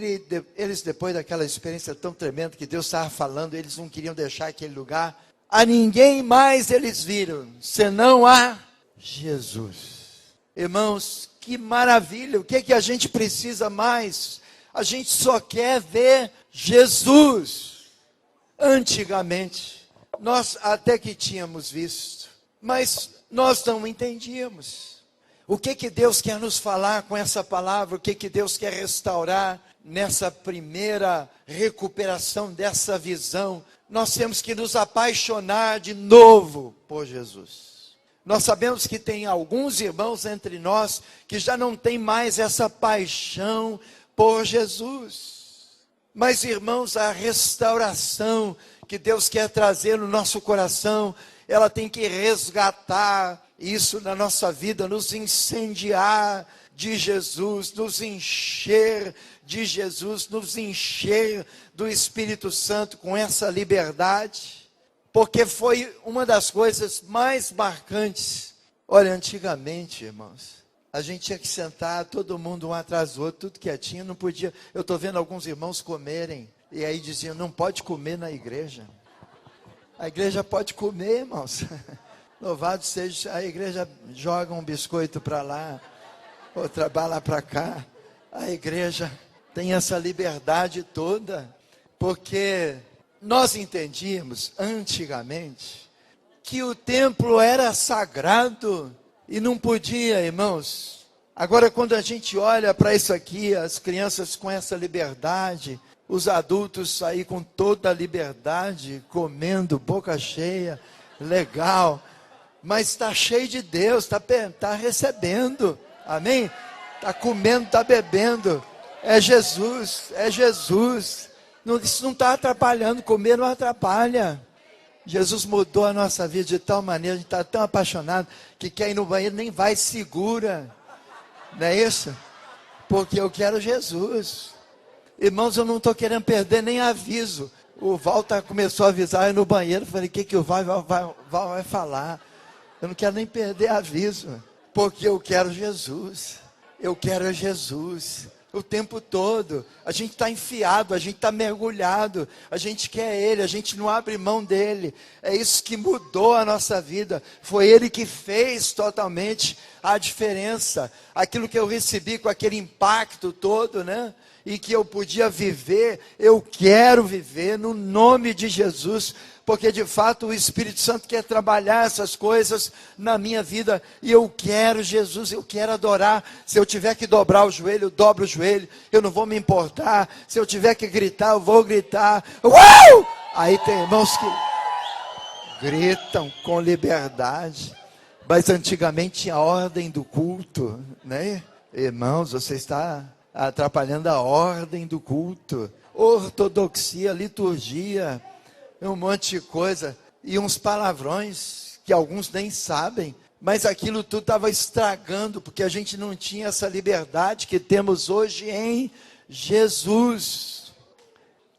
S1: eles depois daquela experiência tão tremenda que Deus estava falando, eles não queriam deixar aquele lugar, a ninguém mais eles viram, senão a Jesus. Irmãos, que maravilha, o que a gente precisa mais? A gente só quer ver Jesus. Antigamente, nós até que tínhamos visto, mas nós não entendíamos. O que Deus quer nos falar com essa palavra? O que Deus quer restaurar nessa primeira recuperação dessa visão? Nós temos que nos apaixonar de novo por Jesus. Nós sabemos que tem alguns irmãos entre nós que já não tem mais essa paixão por Jesus. Mas, irmãos, a restauração que Deus quer trazer no nosso coração, ela tem que resgatar isso na nossa vida, nos incendiar de Jesus, nos encher de Jesus, nos encher do Espírito Santo com essa liberdade, porque foi uma das coisas mais marcantes. Olha, antigamente, irmãos, a gente tinha que sentar, todo mundo um atrás do outro, tudo quietinho, não podia. Eu estou vendo alguns irmãos comerem, e aí diziam, não pode comer na igreja. A igreja pode comer, irmãos. Louvado seja, a igreja joga um biscoito para lá, outra bala para cá. A igreja tem essa liberdade toda, porque nós entendíamos antigamente que o templo era sagrado e não podia, irmãos. Agora, quando a gente olha para isso aqui, as crianças com essa liberdade, os adultos aí com toda a liberdade, comendo, boca cheia, legal, mas está cheio de Deus, está recebendo, amém? Está comendo, está bebendo, é Jesus, isso não está atrapalhando, comer não atrapalha. Jesus mudou a nossa vida de tal maneira, a gente está tão apaixonado, que quer ir no banheiro, nem vai segura, não é isso? Porque eu quero Jesus. Irmãos, eu não estou querendo perder nem aviso. O Val começou a avisar, eu no banheiro, falei, o que o Val vai falar? Eu não quero nem perder aviso, porque eu quero Jesus. Eu quero Jesus. O tempo todo, a gente está enfiado, a gente está mergulhado, a gente quer Ele, a gente não abre mão dEle. É isso que mudou a nossa vida, foi Ele que fez totalmente a diferença. Aquilo que eu recebi com aquele impacto todo, né? E que eu podia viver, eu quero viver no nome de Jesus, porque de fato o Espírito Santo quer trabalhar essas coisas na minha vida, e eu quero Jesus, eu quero adorar. Se eu tiver que dobrar o joelho, eu dobro o joelho, eu não vou me importar. Se eu tiver que gritar, eu vou gritar. Uau! Aí tem irmãos que gritam com liberdade, mas antigamente tinha a ordem do culto, né? Irmãos, você está atrapalhando a ordem do culto, ortodoxia, liturgia. um monte de coisa, e uns palavrões que alguns nem sabem, mas aquilo tudo estava estragando, porque a gente não tinha essa liberdade que temos hoje em Jesus.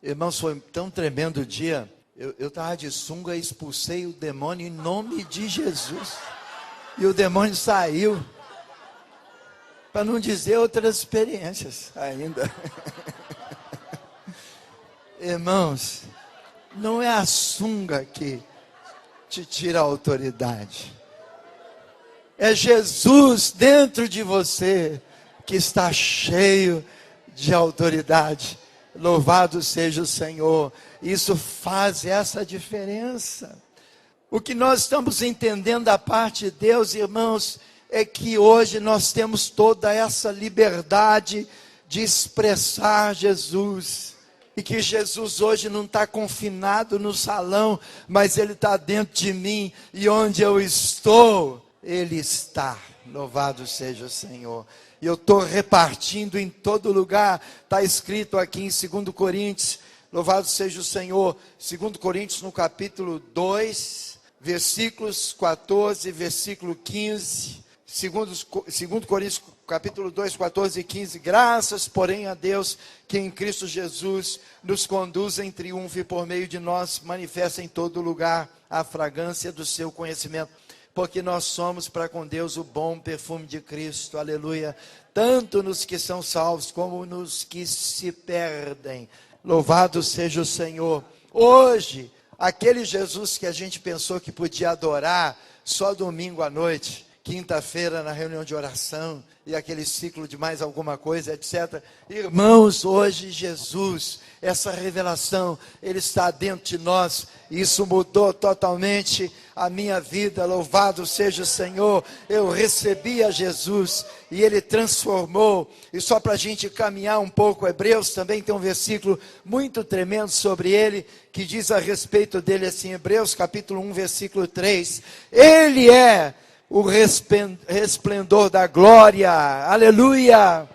S1: Irmãos, foi tão tremendo o dia, eu estava de sunga e expulsei o demônio em nome de Jesus, e o demônio saiu, para não dizer outras experiências ainda. Irmãos, não é a sunga que te tira a autoridade. É Jesus dentro de você que está cheio de autoridade. Louvado seja o Senhor. Isso faz essa diferença. O que nós estamos entendendo da parte de Deus, irmãos, é que hoje nós temos toda essa liberdade de expressar Jesus. E que Jesus hoje não está confinado no salão, mas Ele está dentro de mim. E onde eu estou, Ele está. Louvado seja o Senhor. E eu estou repartindo em todo lugar. Está escrito aqui em 2 Coríntios. Louvado seja o Senhor. 2 Coríntios no capítulo 2, versículos 14, versículo 15. 2 Coríntios capítulo 2, 14 e 15, graças, porém, a Deus, que em Cristo Jesus nos conduz em triunfo e por meio de nós manifesta em todo lugar a fragrância do seu conhecimento, porque nós somos para com Deus o bom perfume de Cristo, aleluia, tanto nos que são salvos, como nos que se perdem, louvado seja o Senhor. Hoje, aquele Jesus que a gente pensou que podia adorar só domingo à noite, quinta-feira na reunião de oração, e aquele ciclo de mais alguma coisa, etc. Irmãos, hoje Jesus, essa revelação, Ele está dentro de nós, isso mudou totalmente a minha vida, louvado seja o Senhor, eu recebi a Jesus, e Ele transformou, e só para a gente caminhar um pouco, Hebreus também tem um versículo muito tremendo sobre Ele, que diz a respeito dele assim, Hebreus capítulo 1, versículo 3, Ele é o resplendor da glória, aleluia,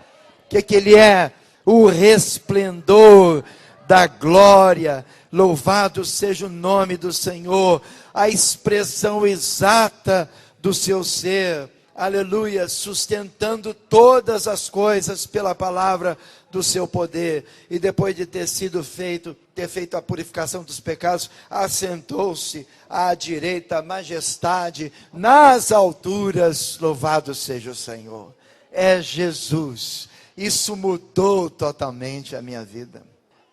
S1: que Ele é? O resplendor da glória, louvado seja o nome do Senhor, a expressão exata do seu ser, aleluia, sustentando todas as coisas pela palavra do seu poder, e depois de ter feito a purificação dos pecados, assentou-se à direita, majestade, nas alturas, louvado seja o Senhor. É Jesus, isso mudou totalmente a minha vida,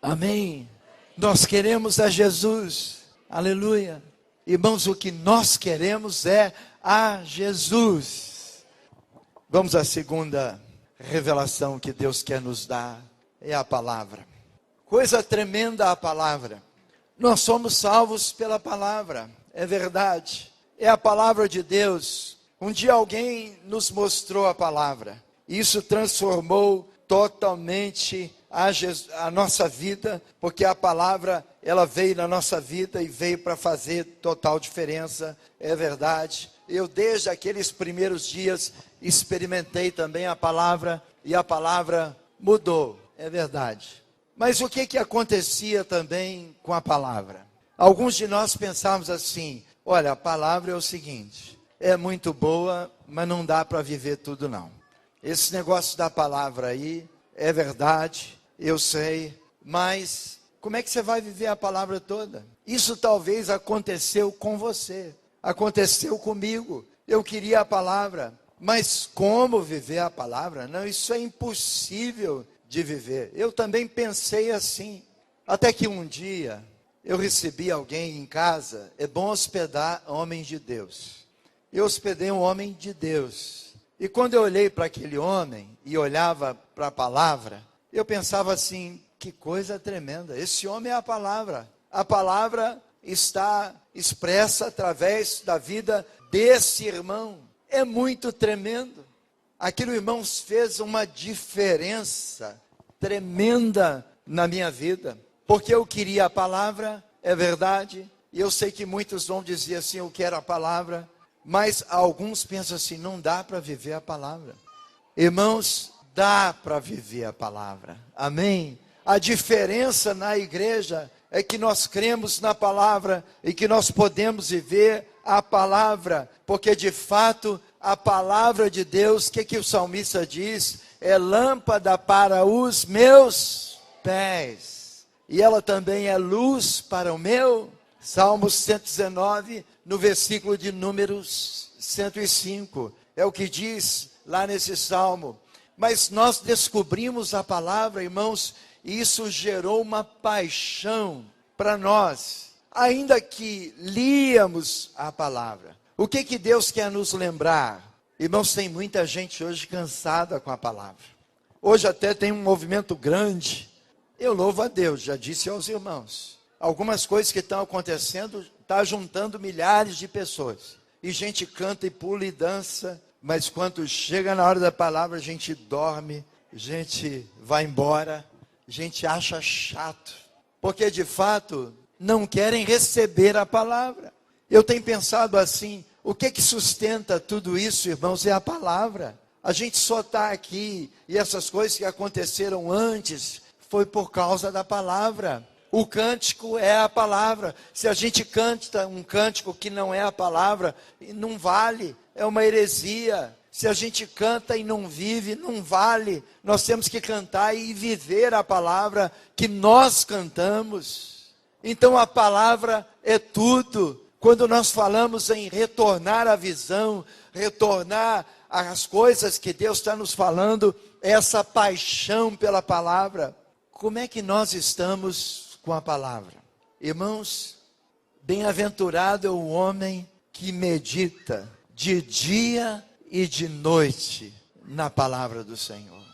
S1: amém? Nós queremos a Jesus, aleluia, irmãos, o que nós queremos é a Jesus. Vamos à segunda revelação que Deus quer nos dar, é a palavra. Coisa tremenda a palavra. Nós somos salvos pela palavra, é verdade. É a palavra de Deus. Um dia alguém nos mostrou a palavra. Isso transformou totalmente a nossa vida, porque a palavra, ela veio na nossa vida e veio para fazer total diferença, é verdade. Eu desde aqueles primeiros dias experimentei também a palavra, e a palavra mudou, é verdade. Mas o que acontecia também com a palavra? Alguns de nós pensávamos assim, olha, a palavra é o seguinte, é muito boa, mas não dá para viver tudo não. Esse negócio da palavra aí, é verdade, eu sei, mas como é que você vai viver a palavra toda? Isso talvez aconteceu com você, aconteceu comigo. Eu queria a palavra, mas como viver a palavra? Não, isso é impossível de viver. Eu também pensei assim, até que um dia eu recebi alguém em casa. É bom hospedar homens de Deus. Eu hospedei um homem de Deus, e quando eu olhei para aquele homem e olhava para a palavra, eu pensava assim, que coisa tremenda, esse homem é a palavra está expressa através da vida desse irmão, é muito tremendo. Aquele irmão fez uma diferença tremenda na minha vida, porque eu queria a palavra, é verdade, e eu sei que muitos vão dizer assim, eu quero a palavra, mas alguns pensam assim, não dá para viver a palavra. Irmãos, dá para viver a palavra, amém? A diferença na igreja é que nós cremos na palavra e que nós podemos viver a palavra, porque de fato a palavra de Deus, o que o salmista diz? É lâmpada para os meus pés, e ela também é luz para o meu. Salmo 119, no versículo de números 105, é o que diz lá nesse salmo. Mas nós descobrimos a palavra, irmãos, e isso gerou uma paixão para nós, ainda que líamos a palavra. O que Deus quer nos lembrar? Irmãos, tem muita gente hoje cansada com a palavra. Hoje até tem um movimento grande. Eu louvo a Deus, já disse aos irmãos. Algumas coisas que estão acontecendo, está juntando milhares de pessoas. E gente canta e pula e dança, mas quando chega na hora da palavra, a gente dorme, a gente vai embora, a gente acha chato. Porque de fato, não querem receber a palavra. Eu tenho pensado assim, o que sustenta tudo isso, irmãos, é a palavra. A gente só está aqui, e essas coisas que aconteceram antes, foi por causa da palavra. O cântico é a palavra. Se a gente canta um cântico que não é a palavra, não vale, é uma heresia. Se a gente canta e não vive, não vale. Nós temos que cantar e viver a palavra que nós cantamos. Então a palavra é tudo. Quando nós falamos em retornar à visão, retornar às coisas que Deus está nos falando, essa paixão pela palavra. Como é que nós estamos com a palavra? Irmãos, bem-aventurado é o homem que medita de dia e de noite na palavra do Senhor.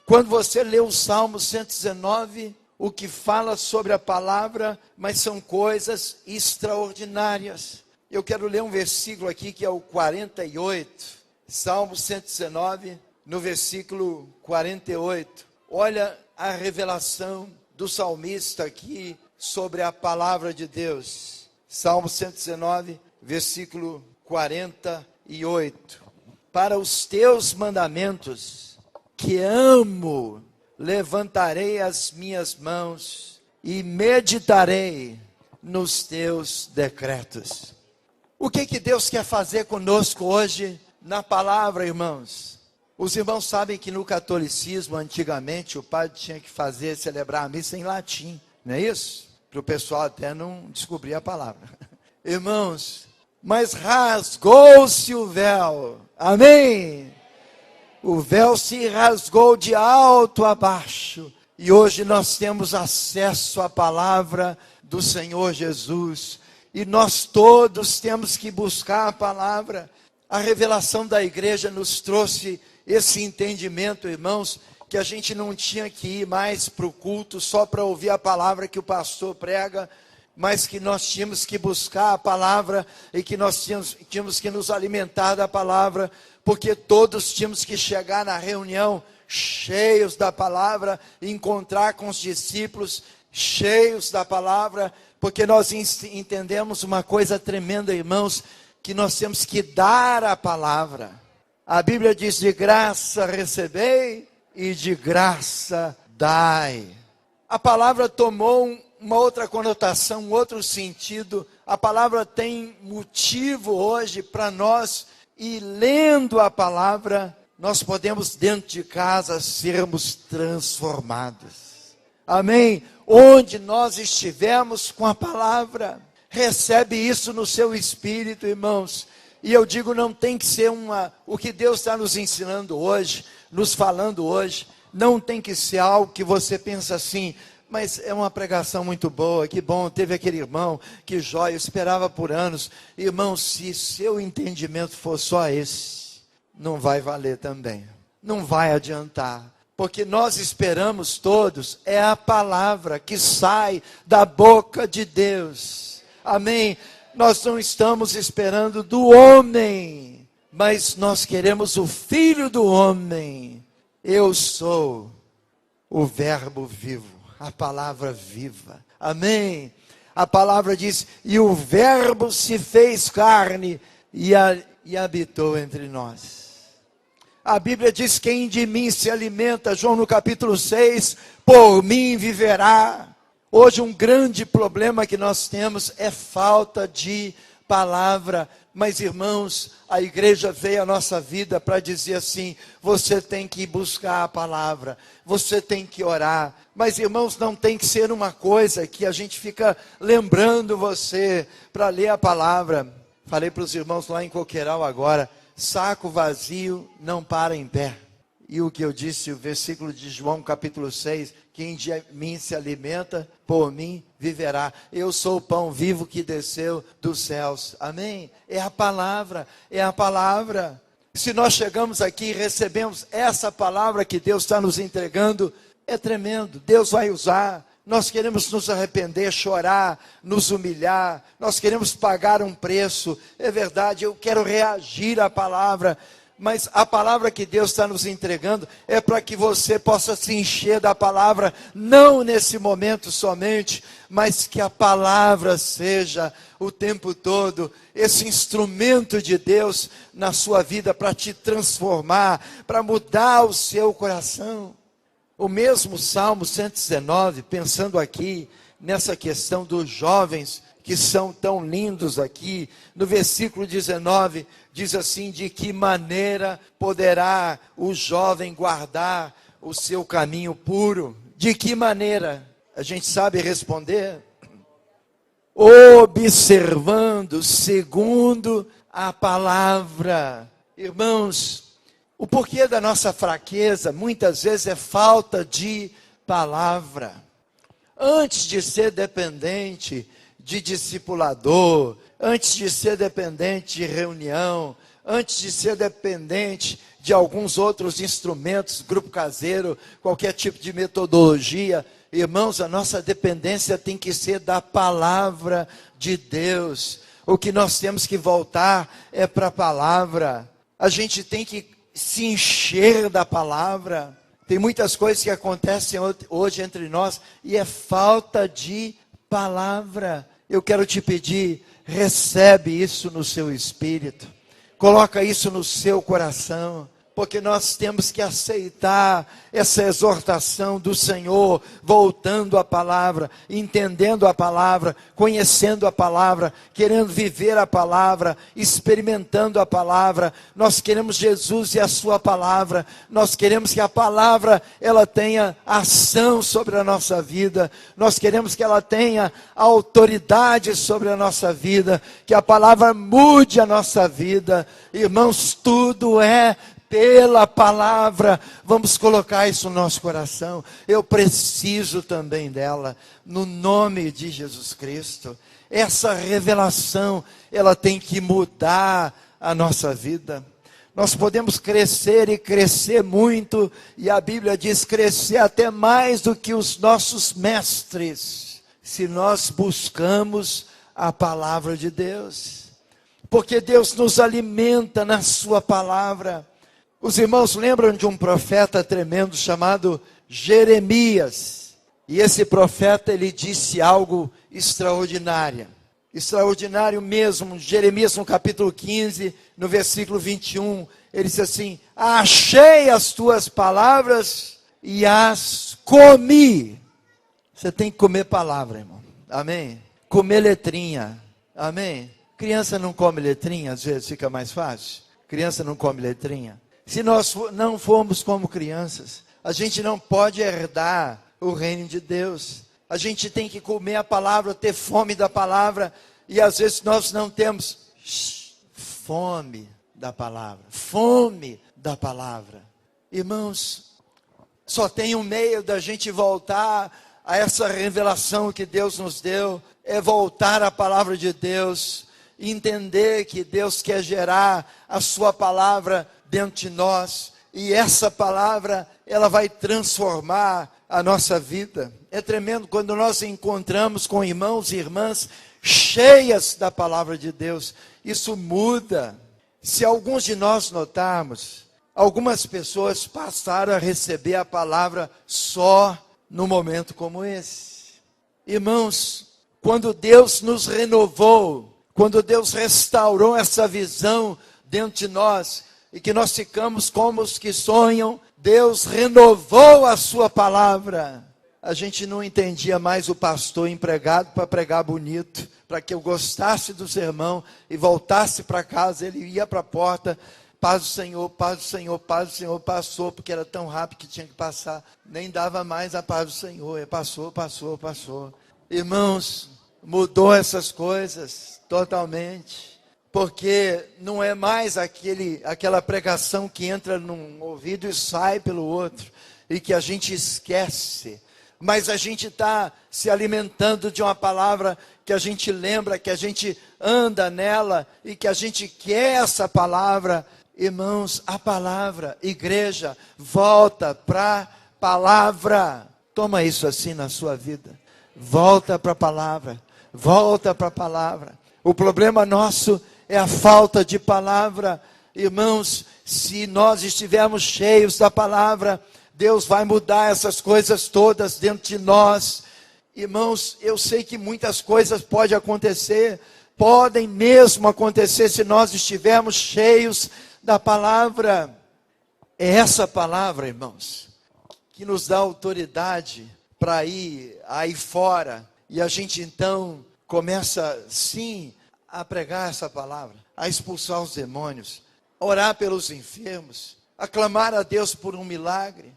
S1: Quando você lê o Salmo 119, o que fala sobre a palavra, mas são coisas extraordinárias. Eu quero ler um versículo aqui que é o 48, Salmo 119, no versículo 48. Olha a revelação do salmista aqui sobre a palavra de Deus. Salmo 119, versículo 48. Para os teus mandamentos, que amo, levantarei as minhas mãos e meditarei nos teus decretos. O que Deus quer fazer conosco hoje na palavra, irmãos? Os irmãos sabem que no catolicismo, antigamente, o padre tinha que celebrar a missa em latim, não é isso? Para o pessoal até não descobrir a palavra. Irmãos, mas rasgou-se o véu, amém? O véu se rasgou de alto a baixo, e hoje nós temos acesso à palavra do Senhor Jesus, e nós todos temos que buscar a palavra. A revelação da igreja nos trouxe esse entendimento, irmãos, que a gente não tinha que ir mais para o culto só para ouvir a palavra que o pastor prega, mas que nós tínhamos que buscar a palavra e que nós tínhamos que nos alimentar da palavra, porque todos tínhamos que chegar na reunião cheios da palavra, encontrar com os discípulos cheios da palavra, porque nós entendemos uma coisa tremenda, irmãos, que nós temos que dar a palavra. A Bíblia diz: de graça recebei e de graça dai. A palavra tomou uma outra conotação, um outro sentido. A palavra tem motivo hoje para nós, e lendo a palavra, nós podemos dentro de casa sermos transformados. Amém? Onde nós estivermos com a palavra, recebe isso no seu espírito, irmãos. E eu digo, não tem que ser o que Deus está nos ensinando hoje, nos falando hoje, não tem que ser algo que você pensa assim, mas é uma pregação muito boa, que bom, teve aquele irmão, que jóia, eu esperava por anos. Irmão, se seu entendimento for só esse, não vai valer também, não vai adiantar, porque nós esperamos todos, é a palavra que sai da boca de Deus, amém? Nós não estamos esperando do homem, mas nós queremos o Filho do homem. Eu sou o verbo vivo, a palavra viva, amém? A palavra diz: e o verbo se fez carne e habitou entre nós. A Bíblia diz: quem de mim se alimenta, João no capítulo 6, por mim viverá. Hoje um grande problema que nós temos é falta de palavra. Mas irmãos, a igreja veio à nossa vida para dizer assim: você tem que buscar a palavra, você tem que orar. Mas irmãos, não tem que ser uma coisa que a gente fica lembrando você para ler a palavra. Falei para os irmãos lá em Coqueiral agora: saco vazio não para em pé. E o que eu disse, o versículo de João capítulo 6, quem de mim se alimenta, por mim viverá. Eu sou o pão vivo que desceu dos céus. Amém? É a palavra, é a palavra. Se nós chegamos aqui e recebemos essa palavra que Deus está nos entregando, é tremendo. Deus vai usar. Nós queremos nos arrepender, chorar, nos humilhar. Nós queremos pagar um preço. É verdade, eu quero reagir à palavra. Mas a palavra que Deus está nos entregando é para que você possa se encher da palavra, não nesse momento somente, mas que a palavra seja o tempo todo esse instrumento de Deus na sua vida para te transformar, para mudar o seu coração. O mesmo Salmo 119, pensando aqui nessa questão dos jovens que são tão lindos aqui, no versículo 19, diz assim: de que maneira poderá o jovem guardar o seu caminho puro? De que maneira? A gente sabe responder? Observando segundo a palavra. Irmãos, o porquê da nossa fraqueza, muitas vezes é falta de palavra. Antes de ser dependente de discipulador, antes de ser dependente de reunião, antes de ser dependente de alguns outros instrumentos, grupo caseiro, qualquer tipo de metodologia, irmãos, a nossa dependência tem que ser da palavra de Deus. O que nós temos que voltar é para a palavra. A gente tem que se encher da palavra. Tem muitas coisas que acontecem hoje entre nós e é falta de palavra. Eu quero te pedir, recebe isso no seu espírito, coloca isso no seu coração, porque nós temos que aceitar essa exortação do Senhor, voltando à palavra, entendendo a palavra, conhecendo a palavra, querendo viver a palavra, experimentando a palavra. Nós queremos Jesus e a sua palavra, nós queremos que a palavra ela tenha ação sobre a nossa vida, nós queremos que ela tenha autoridade sobre a nossa vida, que a palavra mude a nossa vida. Irmãos, tudo é pela palavra. Vamos colocar isso no nosso coração. Eu preciso também dela, no nome de Jesus Cristo. Essa revelação, ela tem que mudar a nossa vida. Nós podemos crescer e crescer muito, e a Bíblia diz crescer até mais do que os nossos mestres, se nós buscamos a palavra de Deus, porque Deus nos alimenta na sua palavra. Os irmãos lembram de um profeta tremendo chamado Jeremias, e esse profeta ele disse algo extraordinário mesmo. Jeremias no capítulo 15, no versículo 21, ele disse assim: achei as tuas palavras e as comi. Você tem que comer palavra, irmão, amém? Comer letrinha, amém? Criança não come letrinha, às vezes fica mais fácil. Criança não come letrinha. Se nós não formos como crianças, a gente não pode herdar o reino de Deus. A gente tem que comer a palavra, ter fome da palavra, e às vezes nós não temos fome da palavra. Fome da palavra. Irmãos, só tem um meio da gente voltar a essa revelação que Deus nos deu, é voltar à palavra de Deus, entender que Deus quer gerar a sua palavra dentro de nós, e essa palavra, ela vai transformar a nossa vida. É tremendo quando nós encontramos com irmãos e irmãs cheias da palavra de Deus, isso muda. Se alguns de nós notarmos, algumas pessoas passaram a receber a palavra só num momento como esse. Irmãos, quando Deus nos renovou, quando Deus restaurou essa visão dentro de nós, e que nós ficamos como os que sonham, Deus renovou a sua palavra. a gente não entendia mais o pastor empregado para pregar bonito, para que eu gostasse do sermão e voltasse para casa. Ele ia para a porta, paz do Senhor, paz do Senhor, paz do Senhor, passou, porque era tão rápido que tinha que passar, nem dava mais a paz do Senhor, passou. Irmãos, mudou essas coisas totalmente, porque não é mais aquela pregação que entra num ouvido e sai pelo outro, e que a gente esquece, mas a gente está se alimentando de uma palavra que a gente lembra, que a gente anda nela, e que a gente quer essa palavra. Irmãos, a palavra, igreja, volta para a palavra. Toma isso assim na sua vida. Volta para a palavra. Volta para a palavra. O problema nosso é a falta de palavra. Irmãos, se nós estivermos cheios da palavra, Deus vai mudar essas coisas todas dentro de nós. Irmãos, eu sei que muitas coisas podem acontecer, podem mesmo acontecer se nós estivermos cheios da palavra. É essa palavra, irmãos, que nos dá autoridade para ir aí fora, e a gente então começa sim a pregar essa palavra, a expulsar os demônios, a orar pelos enfermos, a clamar a Deus por um milagre.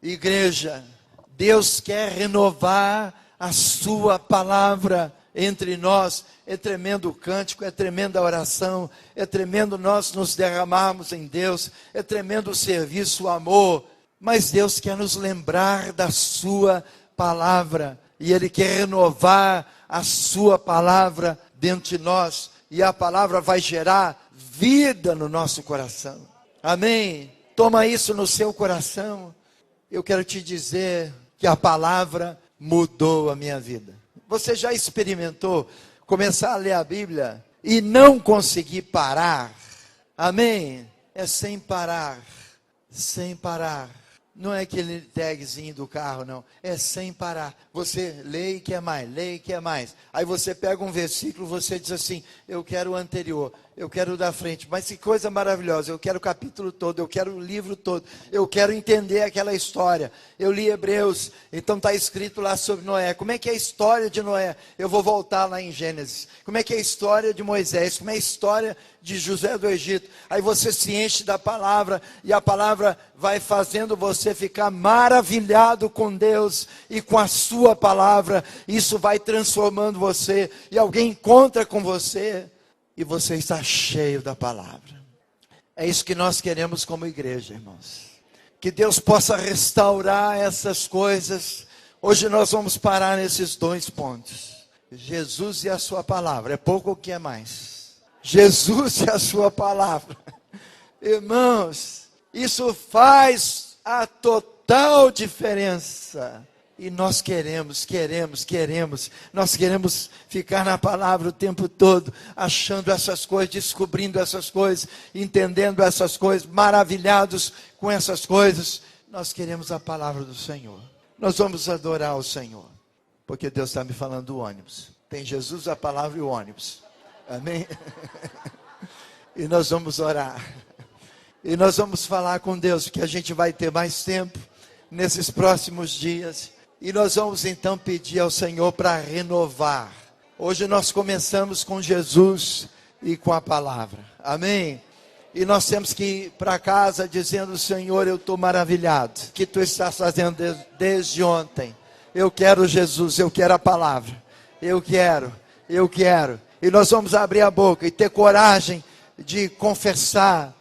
S1: Igreja, Deus quer renovar a sua palavra entre nós. É tremendo o cântico, é tremenda a oração, é tremendo nós nos derramarmos em Deus, é tremendo o serviço, o amor, mas Deus quer nos lembrar da sua palavra, e Ele quer renovar a sua palavra dentro de nós, e a palavra vai gerar vida no nosso coração. Amém? Toma isso no seu coração. Eu quero te dizer que a palavra mudou a minha vida. Você já experimentou começar a ler a Bíblia e não conseguir parar? Amém? É sem parar. Sem parar. Não é aquele tagzinho do carro, não. É sem parar. Você lê e quer mais, lê e quer mais. Aí você pega um versículo, você diz assim: eu quero o anterior, eu quero o da frente. Mas que coisa maravilhosa, eu quero o capítulo todo, eu quero o livro todo, eu quero entender aquela história. Eu li Hebreus, então está escrito lá sobre Noé. Como é que é a história de Noé? Eu vou voltar lá em Gênesis. Como é que é a história de Moisés? Como é a história de José do Egito? Aí você se enche da palavra, e a palavra vai fazendo você ficar maravilhado com Deus e com a sua palavra. Isso vai transformando você, e alguém encontra com você, e você está cheio da palavra. É isso que nós queremos como igreja, irmãos. Que Deus possa restaurar essas coisas. Hoje nós vamos parar nesses 2 pontos: Jesus e a sua palavra. É pouco ou que é mais? Jesus e a sua palavra. Irmãos, isso faz a total diferença. E nós queremos, nós queremos ficar na palavra o tempo todo, achando essas coisas, descobrindo essas coisas, entendendo essas coisas, maravilhados com essas coisas. Nós queremos a palavra do Senhor. Nós vamos adorar o Senhor, porque Deus está me falando do ônibus. Tem Jesus, a palavra e o ônibus. Amém? E nós vamos orar. E nós vamos falar com Deus, porque a gente vai ter mais tempo nesses próximos dias. E nós vamos então pedir ao Senhor para renovar. Hoje nós começamos com Jesus e com a palavra. Amém? E nós temos que ir para casa dizendo: Senhor, eu estou maravilhado que Tu estás fazendo desde ontem. Eu quero Jesus, eu quero a palavra. Eu quero. E nós vamos abrir a boca e ter coragem de confessar